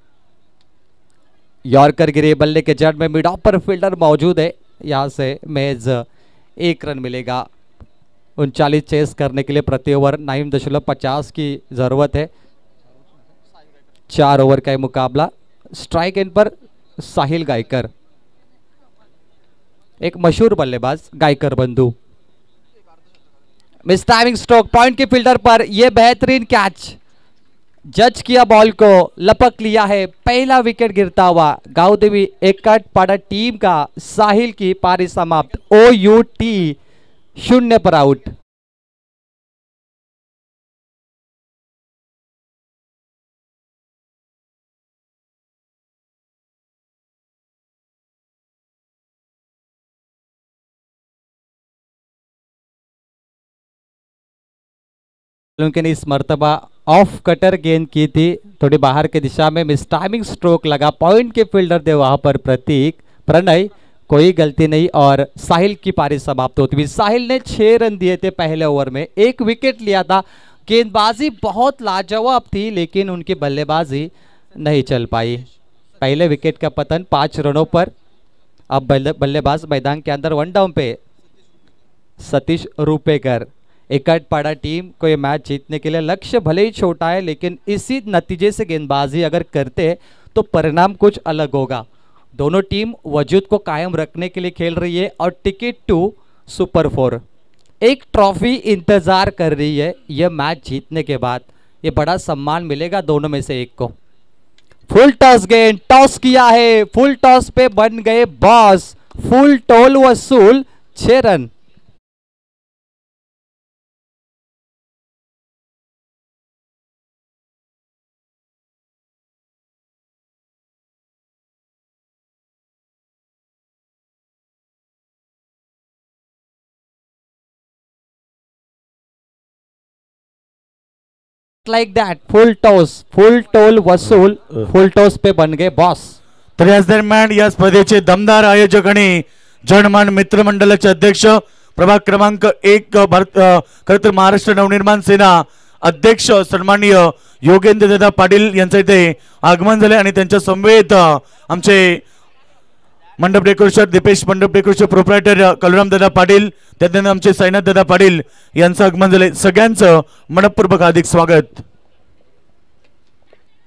यॉर्कर गिरे, बल्ले के जड़ में मिड ऑफ पर फील्डर मौजूद है, यहाँ से मेज 1 रन मिलेगा। 39 चेस करने के लिए प्रति ओवर 9.50 की जरूरत है। 4 ओवर का मुकाबला। स्ट्राइक एंड पर साहिल गायकर, एक मशहूर बल्लेबाज गायकर बंधु। मिस टाइमिंग स्ट्रोक पॉइंट के फील्डर पर, यह बेहतरीन कैच, जज किया बॉल को, लपक लिया है। पहला विकेट गिरता हुआ गावदेवी एककाटपाड़ा टीम का। साहिल की पारी समाप्त। OUT 0 पर आउट। उनके ने इस मर्तबा ऑफ कटर गेंद की थी, थोड़ी बाहर की दिशा में, मिस टाइमिंग स्ट्रोक लगा। पॉइंट के फील्डर थे वहां पर प्रतीक, प्रणय, कोई गलती नहीं और साहिल की पारी समाप्त होती हुई। साहिल ने 6 रन दिए थे पहले ओवर में, 1 विकेट लिया था। गेंदबाजी बहुत लाजवाब थी लेकिन उनकी बल्लेबाजी नहीं चल पाई। पहले विकेट का पतन 5 रनों पर। अब बल्लेबाज मैदान के अंदर 1 डाउन पे सतीश रूपेकर। एककाटपाड़ा टीम को ये मैच जीतने के लिए लक्ष्य भले ही छोटा है लेकिन इसी नतीजे से गेंदबाजी अगर करते तो परिणाम कुछ अलग होगा। दोनों टीम वजूद को कायम रखने के लिए खेल रही है और टिकट टू सुपर 4, एक ट्रॉफी इंतजार कर रही है। यह मैच जीतने के बाद ये बड़ा सम्मान मिलेगा दोनों में से एक को। फुल टॉस गेंद, टॉस किया है, फुल टॉस पे बन गए बॉस। फुल टोल वसूल, 6 run. Like that, full toss, full toll वसूल, फुल टॉस पे बन गए बॉस। तर याच दरम्यान या स्पर्धेचे दमदार आयोजक आणि जनमान मित्र मंडळाचे अध्यक्ष प्रभाग क्रमांक 1 भारत खरं तर महाराष्ट्र नवनिर्माण सेना अध्यक्ष सन्माननीय योगेंद्र दादा पाटील यांचं इथे आगमन झाले आणि त्यांच्या समवेत आमचे मंडप डेकोरेशन दीपेश मंडप डेकोरेशन प्रोप्रायटर कलराम दादा पाटील, त्यानंतर आमचे साईनाथ दादा पाटील यांचं आगमन झाले। सगळ्यांचं मनपूर्वक हार्दिक स्वागत।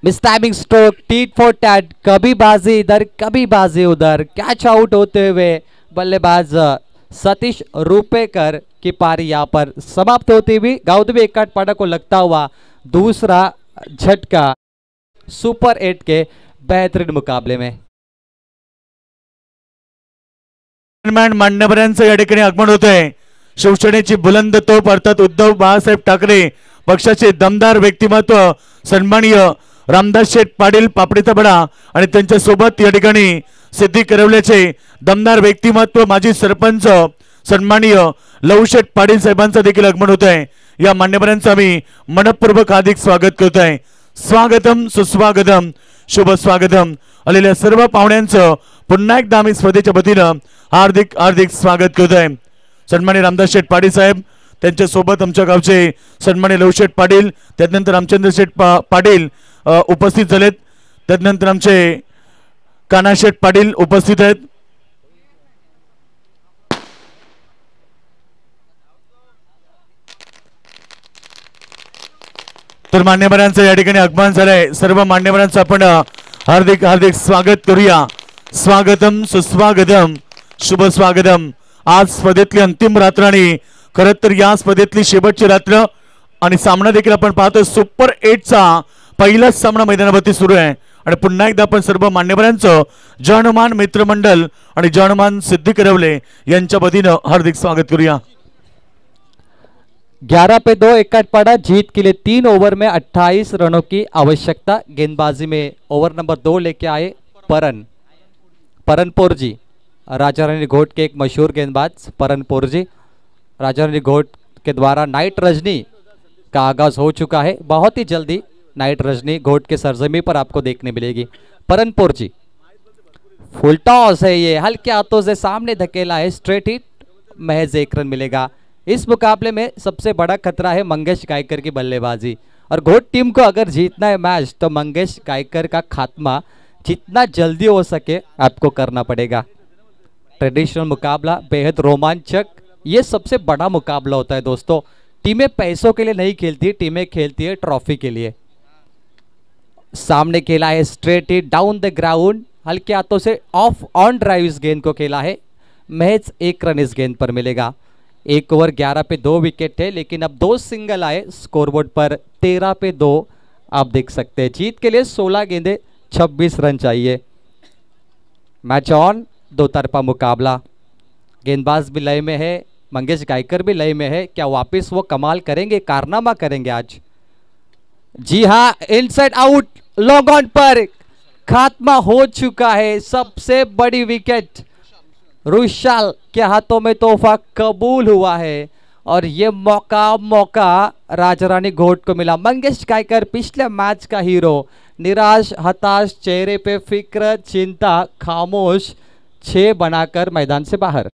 Miss timing stroke, tit for tat, कभी बाजी इधर कभी बाजी उधर, कैच आउट होते हुए बल्लेबाज सतीश रुपेकर की पारी यहाँ पर समाप्त होती हुई। गाउदवी एक्काटपाड़ा को लगता हुआ दूसरा झटका सुपर 8 के बेहतरीन मुकाबले में। मान्यवरांचं या ठिकाणी आगमन होत आहे। शिवसेनेची बुलंद तोप अर्थात उद्धव बाळासाहेब ठाकरे पक्षाचे दमदार व्यक्तिमत्व सन्माननीय रामदास शेठ पाटील पापडीचा बडा आणि त्यांच्या सोबत या ठिकाणी सिद्धी करवल्याचे दमदार व्यक्तिमत्व माजी सरपंच सन्माननीय लवशेठ पाटील साहेबांचं देखील आगमन होत आहे। या मान्यवरांचं आम्ही मनपूर्वक हार्दिक स्वागत करत आहे। स्वागतम सुस्वागतम शुभ स्वागतम। आलेल्या सर्व पाहुण्यांचं पुन्हा एकदा आम्ही स्पर्धेच्या वतीनं हार्दिक हार्दिक स्वागत करत आहे। सन्माननीय रामदास शेठ पाटील साहेब त्यांच्या सोबत आमच्या गावचे सन्माननीय लवशेठ पाटील, त्यानंतर रामचंद्र शेठ पाटील उपस्थित झालेत, त्यानंतर आमचे कानाशेठ पाटील उपस्थित आहेत। तर मान्यवरांचं या ठिकाणी आगमन झालंय। सर्व मान्यवरांचं आपण हार्दिक हार्दिक स्वागत करूया। स्वागतम सुस्वागतम शुभ स्वागतम। आज स्पर्धेतली अंतिम रात्र आणि खरं तर या स्पर्धेतली शेवटची रात्र आणि सामना देखील आपण पाहतो। सुपर 8 चा पहिलाच सामना मैदानावरती सुरू आहे आणि पुन्हा एकदा आपण सर्व मान्यवरांचं जनमान मित्रमंडळ आणि जनमान सिद्धी करवले यांच्या वतीनं हार्दिक स्वागत करूया। 11 पे 2 एक्काटपाड़ा जीत के लिए 3 ओवर में 28 रनों की आवश्यकता। गेंदबाजी में ओवर नंबर 2 लेके आए परनपुर जी, राजा रानी घोट के एक मशहूर गेंदबाज परनपुर जी। राजा रानी घोट के द्वारा नाइट रजनी का आगाज हो चुका है। बहुत ही जल्दी नाइट रजनी घोट के सरजमी पर आपको देखने मिलेगी। परनपुर जी, फुल टॉस है, ये हल्के हाथों से सामने धकेला है, स्ट्रेट हिट, महज 1 रन मिलेगा। इस मुकाबले में सबसे बड़ा खतरा है मंगेश गायकर की बल्लेबाजी, और घोट टीम को अगर जीतना है मैच तो मंगेश गायकर का खात्मा जितना जल्दी हो सके आपको करना पड़ेगा। ट्रेडिशनल मुकाबला बेहद रोमांचक, ये सबसे बड़ा मुकाबला होता है दोस्तों। टीमें पैसों के लिए नहीं खेलती, टीमें खेलती है ट्रॉफी के लिए। सामने खेला है straight hit down the ground, हल्के हाथों से ऑफ ऑन ड्राइव इस गेंद को खेला है, महज 1 रन इस गेंद पर मिलेगा। 1 ओवर 11 पे 2 विकेट है, लेकिन अब 2 सिंगल आए स्कोरबोर्ड पर। 13 पे 2 आप देख सकते हैं। जीत के लिए 16 गेंदे 26 रन चाहिए। मैच ऑन, दो तरफा मुकाबला। गेंदबाज भी लय में है, मंगेश गायकर भी लय में है। क्या वापस वो कमाल करेंगे, कारनामा करेंगे आज? जी हाँ, इनसाइड आउट, लॉन्ग ऑन पर खात्मा हो चुका है। सबसे बड़ी विकेट रुशाल के हाथों में तोहफा कबूल हुआ है, और ये मौका राजा रानी घोट को मिला। मंगेश गायकर पिछले मैच का हीरो, निराश हताश चेहरे पे फिक्र चिंता खामोश, 6 बनाकर मैदान से बाहर।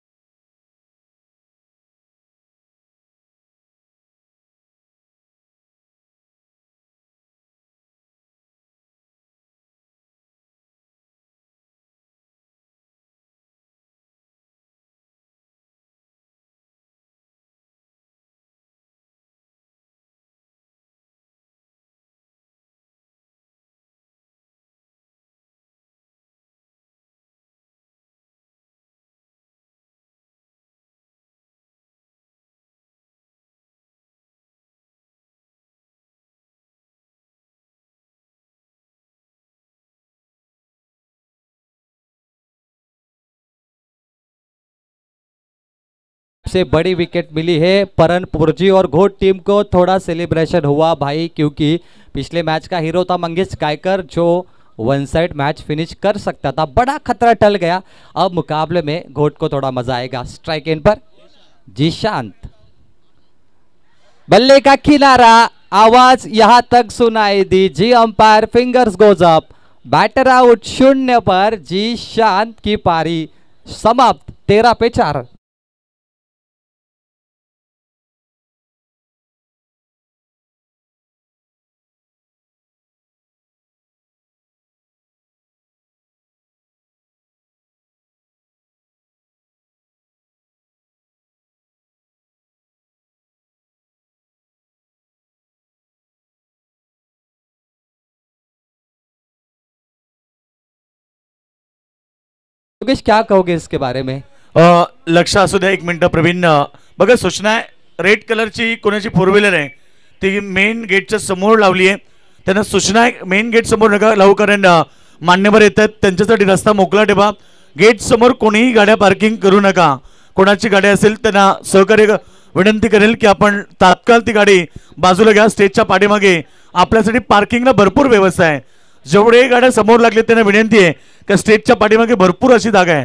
से बड़ी विकेट मिली है परनपुर जी, और घोट टीम को थोड़ा सेलिब्रेशन हुआ भाई, क्योंकि पिछले मैच का हीरो था मंगेश गायकर जो 1 साइड मैच फिनिश कर सकता था। बड़ा खतरा टल गया। अब मुकाबले में घोट को थोड़ा मजा आएगा। स्ट्राइक एंड पर जी शांत, बल्ले का किनारा, आवाज यहां तक सुनाई दी। जी umpire fingers goes up, batter out 0 पर। जी शांत की पारी समाप्त 13 पे 4। योगेश क्या कहोगे इसके बारे में? लक्ष असू द्या, एक मिनिट प्रवीण. बघा सूचना आहे, रेड कलरची कोणाची फोर व्हीलर आहे ती मेन गेटच्या समोर लावली आहे. त्यांना सूचना आहे मेन गेट समोर नका लावू, कारण मान्यवर येतात त्यांच्यासाठी रस्ता मोकळा ठेवा. गेट समोर कोणीही गाड्या पार्किंग करू नका. कोणाची गाडी असेल त्यांना सहकार्य विनंती करेल की आपण तात्काळ ती गाडी बाजूला घ्या. स्टेजच्या पाठीमागे आपल्यासाठी पार्किंगला भरपूर व्यवस्था आहे. जेवढे गाड्या समोर लागले त्यांना विनंती आहे की स्टेजच्या पाठीमागे भरपूर अशी जागा आहे.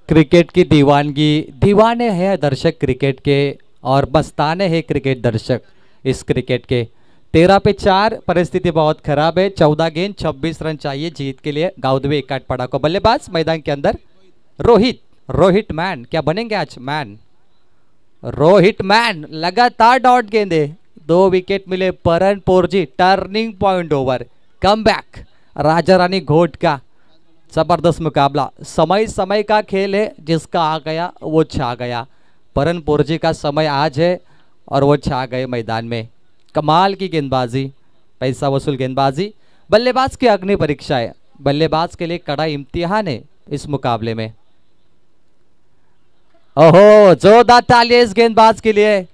क्रिकेट की दीवानगी, दीवाने हैं दर्शक क्रिकेट के और मस्ताने हैं क्रिकेट दर्शक इस क्रिकेट के. 13 पे 4 परिस्थिति बहुत खराब है. 14 गेंद 26 रन चाहिए जीत के लिए गाउदवे इकाटपाड़ा को. बल्लेबाज मैदान के अंदर रोहित मैन क्या बनेंगे आज? मैन रोहित मैन लगातार डॉट गेंदे, 2 विकेट मिले. परन पोरजी turning point over, come back Raja Rani Ghot का जबरदस्त मुकाबला. समय समय का खेल है, जिसका आ गया वो छा गया. परन पोरजी का समय आज है और वो छा गए मैदान में. कमाल की गेंदबाजी, पैसा वसूल गेंदबाजी. बल्लेबाज की अग्नि परीक्षा है, बल्लेबाज के लिए कड़ा इम्तिहान है इस मुकाबले में. ओहो, जोरदार तालियां इस गेंदबाज के लिए.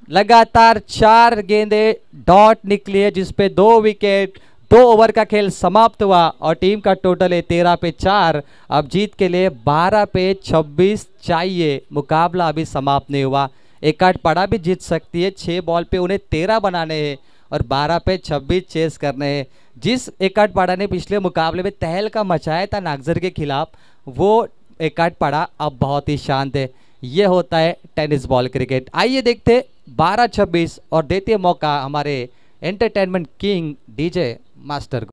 लगातार 4 गेंदे डॉट निकली है, जिसपे 2 विकेट. 2 ओवर का खेल समाप्त हुआ और टीम का टोटल है 13 पे 4. अब जीत के लिए 12 पे 26 चाहिए. मुकाबला अभी समाप्त नहीं हुआ. इकाटपाड़ा भी जीत सकती है. 6 बॉल पे उन्हें 13 बनाने हैं और 12 पे 26 चेस करने हैं. जिस इकाटपाड़ा ने पिछले मुकाबले में तहलका मचाया था नागजर के खिलाफ, वो इकाटपाड़ा अब बहुत ही शांत है. ये होता है टेनिस बॉल क्रिकेट. आइए देखते 12-26 और देते मौका हमारे एंटरटेनमेंट किंग डीजे मास्टर को.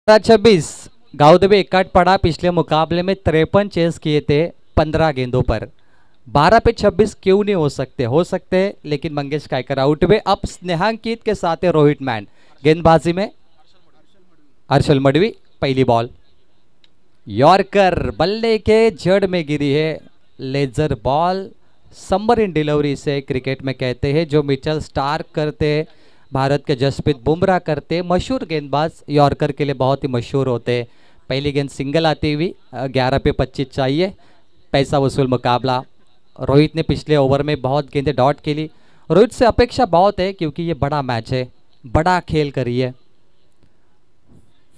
छब्बीस गाउदवे इकाटपाड़ा पिछले मुकाबले में 53 चेस किए थे 15 गेंदों पर. 12 पे 26 क्यों नहीं हो सकते, लेकिन मंगेश कायकर आउट हुए. अब स्नेहांकित के साथ है रोहित मैन. गेंदबाजी में हर्षल मडवी. पहली बॉल यॉर्कर बल्ले के जड़ में गिरी है. लेजर बॉल सबमरीन डिलीवरी से क्रिकेट में कहते हैं, जो मिचेल स्टार्क करते, भारत के जसप्रीत बुमराह करते. मशहूर गेंदबाज यॉर्कर के लिए बहुत ही मशहूर होते. पहली गेंद सिंगल आती हुई. 11 पे 25 चाहिए. पैसा वसूल मुकाबला. रोहित ने पिछले ओवर में बहुत गेंदें डॉट के लिए. रोहित से अपेक्षा बहुत है क्योंकि ये बड़ा मैच है, बड़ा खेल करी है.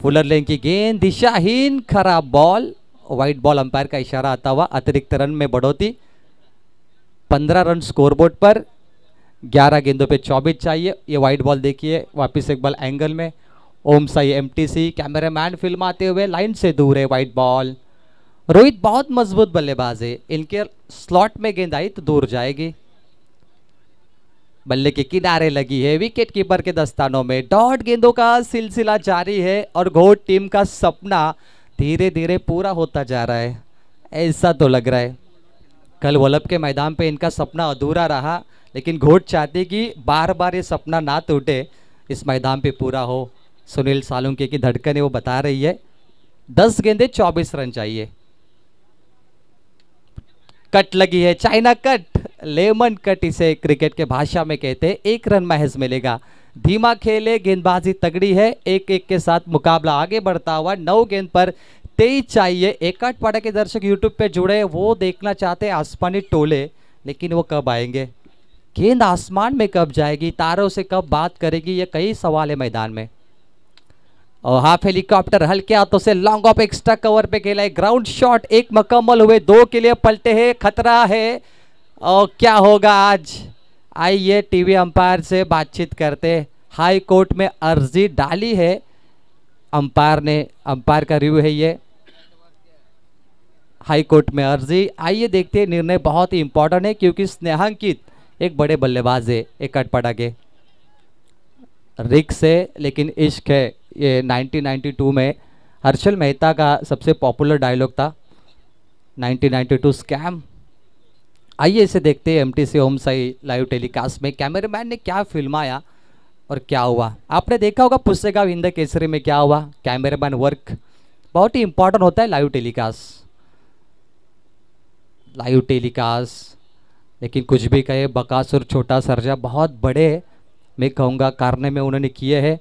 फुलर लेन की गेंद दिशाहीन, खराब बॉल. वाइट बॉल अंपायर का इशारा आता हुआ. अतिरिक्त रन में बढ़ोतरी. 15 रन स्कोरबोर्ड पर. 11 गेंदों पे 24 चाहिए. ये वाइट बॉल देखिए, वापस एक बॉल एंगल में. ओम साई एमटीसी कैमरामैन फिल्म आते हुए लाइन से दूर है. White ball. रोहित बहुत मजबूत बल्लेबाज है, इनके स्लॉट में गेंद आई तो दूर जाएगी. बल्ले के किनारे लगी है. विकेट कीपर के दस्तानों में. डॉट गेंदों का सिलसिला जारी है और घोट टीम का सपना धीरे धीरे पूरा होता जा रहा है, ऐसा तो लग रहा है. कल वल्लभ के मैदान पे इनका सपना अधूरा रहा, लेकिन घोट चाहती कि बार बार ये सपना ना टूटे, इस मैदान पे पूरा हो. सुनील सालुंके की धड़कन वो बता रही है. 10 गेंदे 24 रन चाहिए. कट लगी है, चाइना कट, लेमन कट इसे क्रिकेट के भाषा में कहते हैं. 1 रन महज मिलेगा. धीमा खेले, गेंदबाजी तगड़ी है. 1-1 के साथ मुकाबला आगे बढ़ता हुआ. 9 गेंद पर 23 चाहिए. इकाटपाड़ा के दर्शक यूट्यूब पे जुड़े, वो देखना चाहते हैं आसमानी टोले, लेकिन वो कब आएंगे, गेंद आसमान में कब जाएगी, तारों से कब बात करेगी, ये कई सवाल है मैदान में. और हाफ हेलीकॉप्टर हल्के हाथों से लॉन्ग ऑफ एक्स्ट्रा कवर पे खेला है. ग्राउंड शॉट 1 मुकम्मल हुए. 2 के लिए पलटे हैं. खतरा है और क्या होगा आज. आइए टीवी अंपायर से बातचीत करते. हाई कोर्ट में अर्जी डाली है अंपायर का रिव्यू है ये, हाई कोर्ट में अर्जी। आइए देखते हैं, निर्णय बहुत ही इंपॉर्टेंट है क्योंकि स्नेहांकित एक बड़े बल्लेबाज है एक अटपटा के। रिक्स है लेकिन इश्क है, ये 1992 में हर्षल मेहता का सबसे पॉपुलर डायलॉग था, 1992 स्कैम। आइए इसे देखते हैं MTC home Sai live telecast में कैमरामैन ने क्या फिल्माया और क्या हुआ। आपने देखा होगा पुस्सेगांव हिंद केसरी में क्या हुआ, कैमरामैन वर्क बहुत ही इंपॉर्टेंट होता है लाइव टेलीकास्ट। लेकिन कुछ भी कहे, बकासुर छोटा सर्जा बहुत बड़े मैं कहूँगा कारने में उन्होंने किए हैं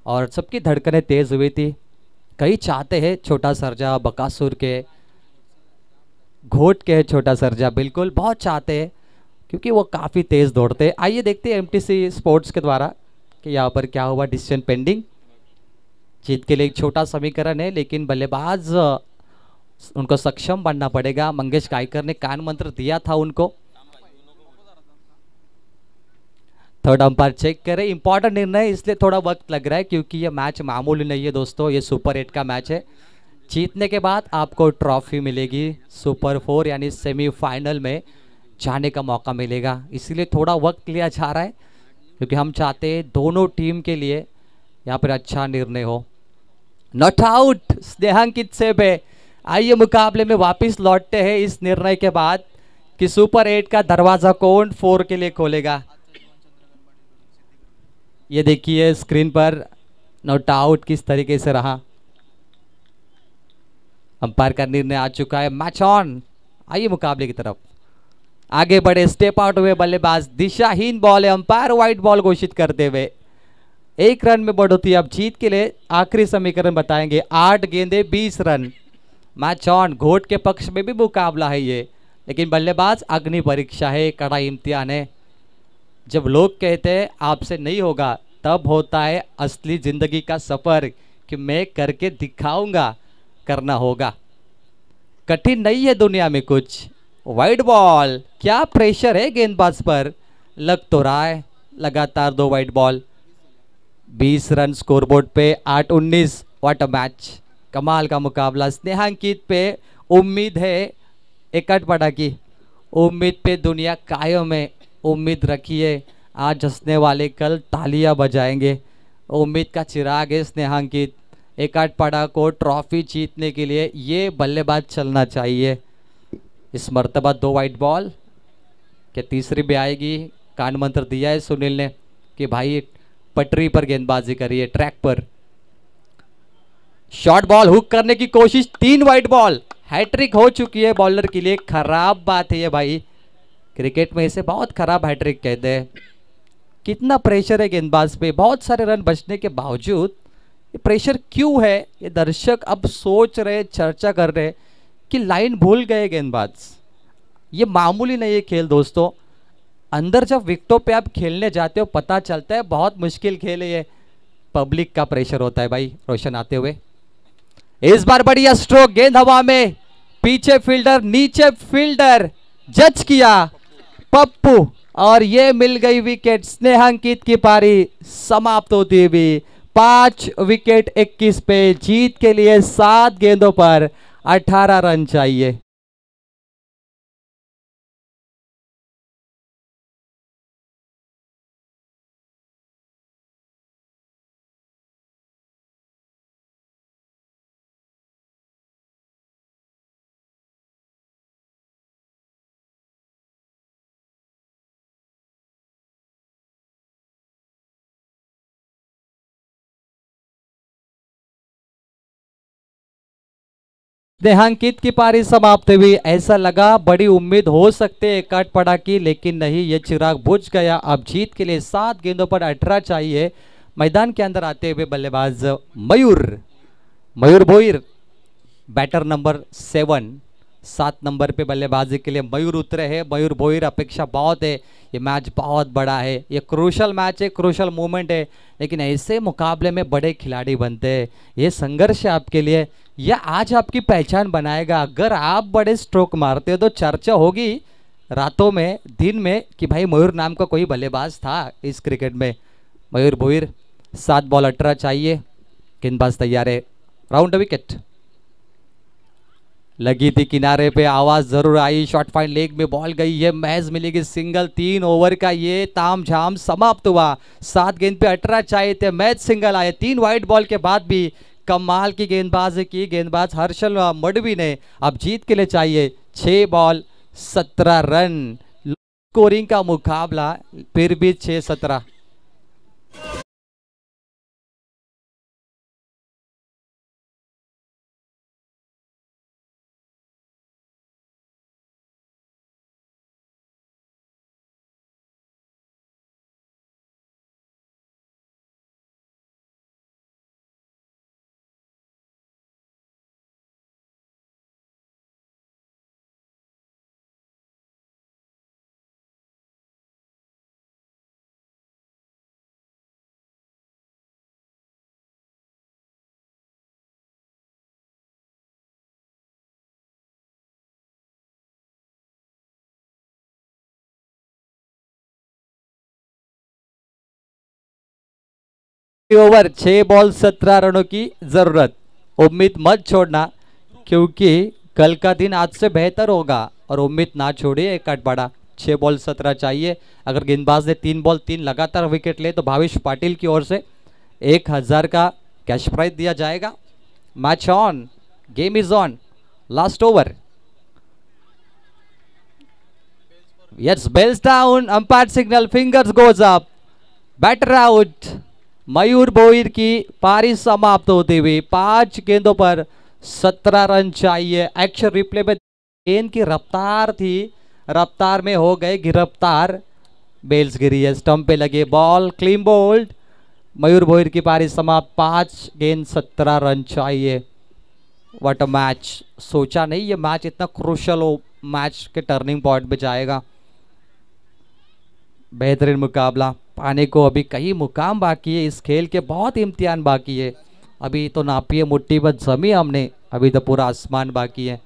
और सबकी धड़कनें तेज़ हुई थी। कई चाहते हैं छोटा सर्जा बकासुर के, घोट के छोटा सर्जा बिल्कुल बहुत चाहते हैं क्योंकि वो काफ़ी तेज़ दौड़ते हैं। आइए देखते हैं एमटीसी स्पोर्ट्स के द्वारा कि यहाँ पर क्या हुआ। डिसीजन पेंडिंग, जीत के लिए एक छोटा समीकरण है लेकिन बल्लेबाज उनको सक्षम बनना पड़ेगा। मंगेश कायकर ने कान मंत्र दिया था उनको। थर्ड अंपायर चेक करे, इंपॉर्टेंट निर्णय इसलिए थोड़ा वक्त लग रहा है क्योंकि ये मैच मामूली नहीं है दोस्तों, ये सुपर 8 का मैच है। जीतने के बाद आपको ट्रॉफी मिलेगी, सुपर 4 यानी सेमीफाइनल में जाने का मौका मिलेगा, इसलिए थोड़ा वक्त लिया जा रहा है क्योंकि हम चाहते हैं दोनों टीम के लिए यहाँ पर अच्छा निर्णय हो। नॉट आउट स्नेहांकित से पे। आइए मुकाबले में वापस लौटते हैं इस निर्णय के बाद कि सुपर 8 का दरवाजा कौन 4 के लिए खोलेगा। ये देखिए स्क्रीन पर नॉट आउट किस तरीके से रहा, अंपायर का निर्णय आ चुका है। Match on. आइए मुकाबले की तरफ आगे बढ़े। स्टेप आउट हुए बल्लेबाज, दिशाहीन बॉल है, अंपायर वाइड बॉल घोषित करते हुए 1 रन में बढ़ोतरी। अब जीत के लिए आखिरी समीकरण बताएंगे, 8 गेंदे 20 रन। Match on. घोट के पक्ष में भी मुकाबला है ये, लेकिन बल्लेबाज अग्नि परीक्षा है, कड़ा इम्तिहान है। जब लोग कहते हैं आपसे नहीं होगा, तब होता है असली जिंदगी का सफर कि मैं करके दिखाऊंगा, करना होगा। कठिन नहीं है दुनिया में कुछ। वाइड बॉल, क्या प्रेशर है गेंदबाज पर, लग तो रहा है। लगातार 2 वाइड बॉल, 20 रन स्कोरबोर्ड पे, 8-19। व्हाट अ मैच, कमाल का मुकाबला। स्नेहांकित पे उम्मीद है एक अटपटा की, उम्मीद पे दुनिया कायम है। उम्मीद रखिए, आज हंसने वाले कल तालियां बजाएंगे। उम्मीद का चिराग है स्नेहांकित। एक अटपटा को ट्रॉफी जीतने के लिए ये बल्लेबाज चलना चाहिए। इस मर्तबा 2 वाइड बॉल, क्या तीसरी भी आएगी? कान मंत्र दिया है सुनील ने कि भाई पटरी पर गेंदबाजी करिए, ट्रैक पर। शॉर्ट बॉल हुक करने की कोशिश, 3 वाइड बॉल, हैट्रिक हो चुकी है बॉलर के लिए। खराब बात है ये भाई, क्रिकेट में इसे बहुत खराब हैट्रिक कहते हैं। कितना प्रेशर है गेंदबाज पे, बहुत सारे रन बचने के बावजूद ये प्रेशर क्यों है? ये दर्शक अब सोच रहे, चर्चा कर रहे कि लाइन भूल गए गेंदबाज। ये मामूली नहीं है खेल दोस्तों। अंदर जब विकेटों पे आप खेलने जाते हो पता चलता है बहुत मुश्किल खेल है ये। पब्लिक का प्रेशर होता है भाई। रोशन आते हुए इस बार बढ़िया स्ट्रोक, गेंद हवा में, पीछे फील्डर नीचे फील्डर, जज किया पप्पू और ये मिल गई विकेट। स्नेहांकित की पारी समाप्त होती हुई 5 विकेट 21 पे। जीत के लिए 7 गेंदों पर 18 रन चाहिए। स्नेहांकित की पारी समाप्त हुई। ऐसा लगा बड़ी उम्मीद हो सकते है कट पड़ा की, लेकिन नहीं, ये चिराग बुझ गया। अब जीत के लिए 7 गेंदों पर 18 चाहिए। मैदान के अंदर आते हुए बल्लेबाज मयूर भोईर, बैटर नंबर 7 नंबर पे बल्लेबाजी के लिए मयूर उतरे हैं। मयूर भोईर, अपेक्षा बहुत है, ये मैच बहुत बड़ा है, ये क्रूशल मैच है, क्रूशल मोमेंट है, लेकिन ऐसे मुकाबले में बड़े खिलाड़ी बनते हैं। ये संघर्ष है आपके लिए, यह आज आपकी पहचान बनाएगा। अगर आप बड़े स्ट्रोक मारते हो तो चर्चा होगी रातों में, दिन में कि भाई मयूर नाम का कोई बल्लेबाज था इस क्रिकेट में। मयूर भोईर, 7 बॉल 18 चाहिए। गेंदबाज तैयार है, राउंड विकेट। लगी थी किनारे पे, आवाज जरूर आई, शॉर्ट फाइन लेग में बॉल गई है, महज मिलेगी सिंगल। 3 ओवर का ये तामझाम समाप्त हुआ। 7 गेंद पे 18 चाहिए थे, मैच सिंगल आए। 3 वाइड बॉल के बाद भी कमाल की गेंदबाजी की गेंदबाज हर्षल मडवी ने। अब जीत के लिए चाहिए 6 बॉल 17 रन। स्कोरिंग का मुकाबला, फिर भी 6-17। ओवर 6 बॉल 17 रनों की जरूरत। उम्मीद मत छोड़ना, क्योंकि कल का दिन आज से बेहतर होगा। और उम्मीद ना छोड़िए, एक कट बड़ा। 6 बॉल 17 चाहिए। अगर गेंदबाज ने 3 बॉल 3 लगातार विकेट ले तो भावेश पाटिल की ओर से 1000 का कैश प्राइज दिया जाएगा। Match on, game is on, last over. Yes, bells down, umpire signal, fingers goes up, batter out. Mayur Bhoir की पारी समाप्त होती हुई। 5 गेंदों पर 17 रन चाहिए। एक्शन रिप्ले में गेंद की रफ्तार थी, रफ्तार में हो गए गिरफ्तार। बेल्स गिरी है, स्टंप पे लगे बॉल, क्लीन बोल्ड। मयूर भोईर की पारी समाप्त। 5 गेंद 17 रन चाहिए। What a match. सोचा नहीं ये मैच इतना क्रूशल हो, मैच के टर्निंग पॉइंट पे जाएगा। बेहतरीन मुकाबला। पाने को अभी कई मुकाम बाकी है, इस खेल के बहुत इम्तिहान बाकी है। अभी तो नापिए मुट्ठी भर जमी हमने, अभी तो पूरा आसमान बाकी है।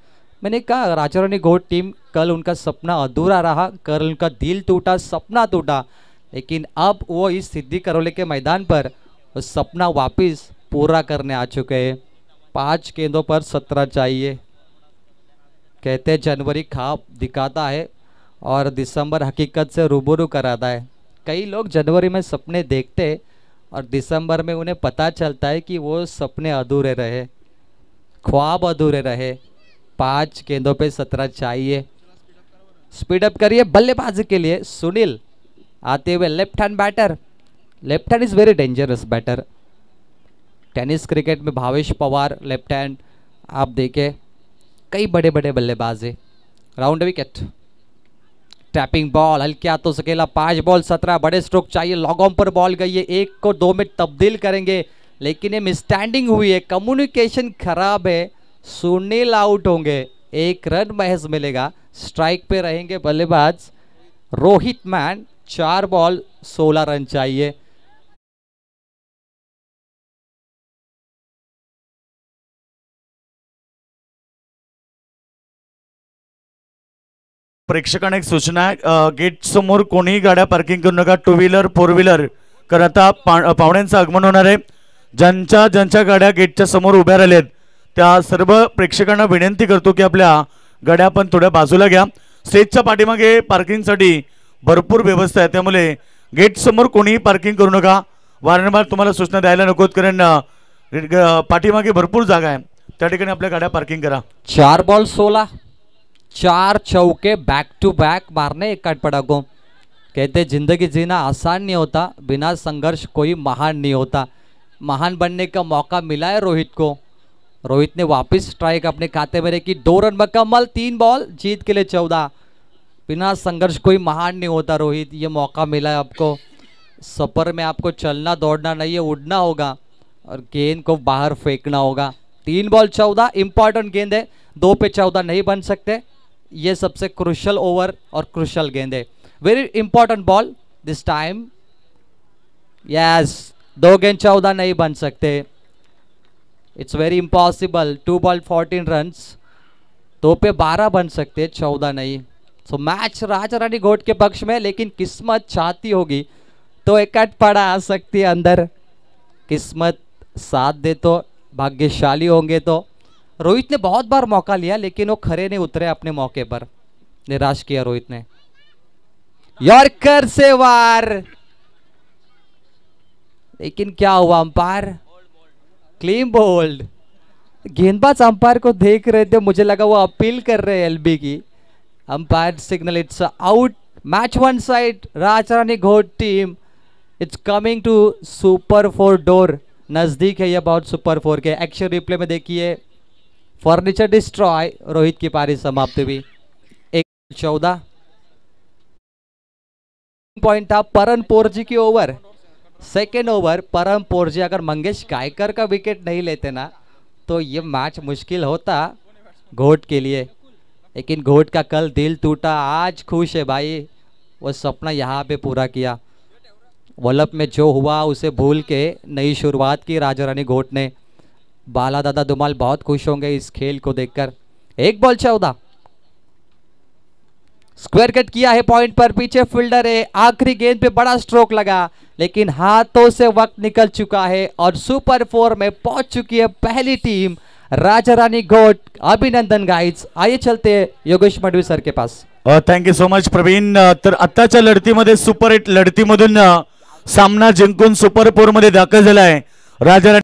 मैंने कहा राजा रानी गोट टीम, कल उनका सपना अधूरा रहा, कल उनका दिल टूटा, सपना टूटा, लेकिन अब वो इस सिद्धि करौली के मैदान पर उस सपना वापस पूरा करने आ चुके हैं। 5 गेंदों पर 17 चाहिए। कहते हैं जनवरी ख्वाब दिखाता है और दिसंबर हकीकत से रूबरू कराता है। कई लोग जनवरी में सपने देखते और दिसंबर में उन्हें पता चलता है कि वो सपने अधूरे रहे, ख्वाब अधूरे रहे। 5 गेंदों पे 17 चाहिए। स्पीड अप करिए बल्लेबाजी के लिए। सुनील आते हुए, left hand batter. Left hand is very dangerous batter. Tennis cricket में भावेश पवार लेफ्ट हैंड, आप देखें कई बड़े बड़े बल्लेबाज है। Round wicket. टैपिंग बॉल, हल्के हाथों से खेला। 5 बॉल 17, बड़े स्ट्रोक चाहिए। लॉग ऑन पर बॉल गई है, 1 को 2 में तब्दील करेंगे, लेकिन ये मिसस्टैंडिंग हुई है, कम्युनिकेशन खराब है। सुनील आउट होंगे, 1 रन महज मिलेगा। स्ट्राइक पे रहेंगे बल्लेबाज रोहित मैन। 4 बॉल 16 रन चाहिए। प्रेक्षकांना एक सूचना आहे, गेट समोर कोणीही गाड्या पार्किंग करू नका। 2 व्हीलर 4 व्हीलर, कारण आता पाहुण्यांचं आगमन होणार आहे। ज्यांच्या गाड्या गेटच्या समोर उभ्या राहिल्यात त्या सर्व प्रेक्षकांना विनंती करतो की आपल्या गाड्या पण थोड्या बाजूला घ्या। स्टेजच्या पाठीमागे पार्किंगसाठी भरपूर व्यवस्था आहे, त्यामुळे गेट समोर कोणीही पार्किंग करू नका। वारंवार तुम्हाला सूचना द्यायला नकोत, कारण पाठीमागे भरपूर जागा आहे, त्या ठिकाणी आपल्या गाड्या पार्किंग करा। 4 बॉल 16, 4 चौके बैक टू बैक मारने, एक कट पड़ा को। कहते जिंदगी जीना आसान नहीं होता, बिना संघर्ष कोई महान नहीं होता। महान बनने का मौका मिला है रोहित को। रोहित ने वापस स्ट्राइक अपने खाते में रखी। 2 रन मुकम्मल, 3 बॉल, जीत के लिए 14। बिना संघर्ष कोई महान नहीं होता रोहित, ये मौका मिला है आपको। सफर में आपको चलना दौड़ना नहीं है, उड़ना होगा और गेंद को बाहर फेंकना होगा। 3 बॉल 14 इंपॉर्टेंट गेंद है, 2 पे 14 नहीं बन सकते। ये सबसे क्रुशल ओवर और क्रुशल गेंद है। Very important ball this time. Yes, 2 गेंद 14 नहीं बन सकते। It's very impossible. 2 ball 14 runs, 2 पे 12 बन सकते, 14 नहीं। सो मैच राजा रानी गोट के पक्ष में, लेकिन किस्मत चाहती होगी तो एक कट पड़ा आ सकती है अंदर। किस्मत साथ दे तो भाग्यशाली होंगे। तो रोहित ने बहुत बार मौका लिया लेकिन वो खरे नहीं उतरे अपने मौके पर, निराश किया रोहित ने। यॉर्कर से वार, लेकिन क्या हुआ, अंपायर क्लीन बोल्ड। गेंदबाज अंपायर को देख रहे थे, मुझे लगा वो अपील कर रहे हैं एलबी की। Umpire signal it's out, match one side, Rajrani Ghot team it's coming to super 4 door. नजदीक है ये बहुत सुपर 4 के। एक्शन रिप्ले में देखिए, फर्नीचर डिस्ट्रॉय, रोहित की पारी समाप्त हुई 1-14। पॉइंट था परन पोरजी की ओवर, सेकेंड ओवर परम पोरजी। अगर मंगेश गायकर का विकेट नहीं लेते ना तो ये मैच मुश्किल होता घोट के लिए, लेकिन घोट का कल दिल टूटा, आज खुश है भाई। वो सपना यहाँ पे पूरा किया। वल्लभ में जो हुआ उसे भूल के नई शुरुआत की राजारानी घोट ने। बाला दादा धुमाल बहुत खुश होंगे इस खेल को देखकर। 1 बॉल 14, स्क्वायर कट किया है पॉइंट पर, पीछे फील्डर है, आखिरी गेंद पे बड़ा स्ट्रोक लगा लेकिन हाथों से वक्त निकल चुका है और सुपर 4 में पहुंच चुकी है पहली टीम राजारानी घोट। अभिनंदन गाइड्स। आइए चलते हैं योगेश मडवी सर के पास। Thank you so much Praveen. तर आत्ताच्या लढतीमध्ये सुपर 8 लढतीमधून सामना जिंकून सुपर 4 मध्ये दाखल झाला आहे राजाराणी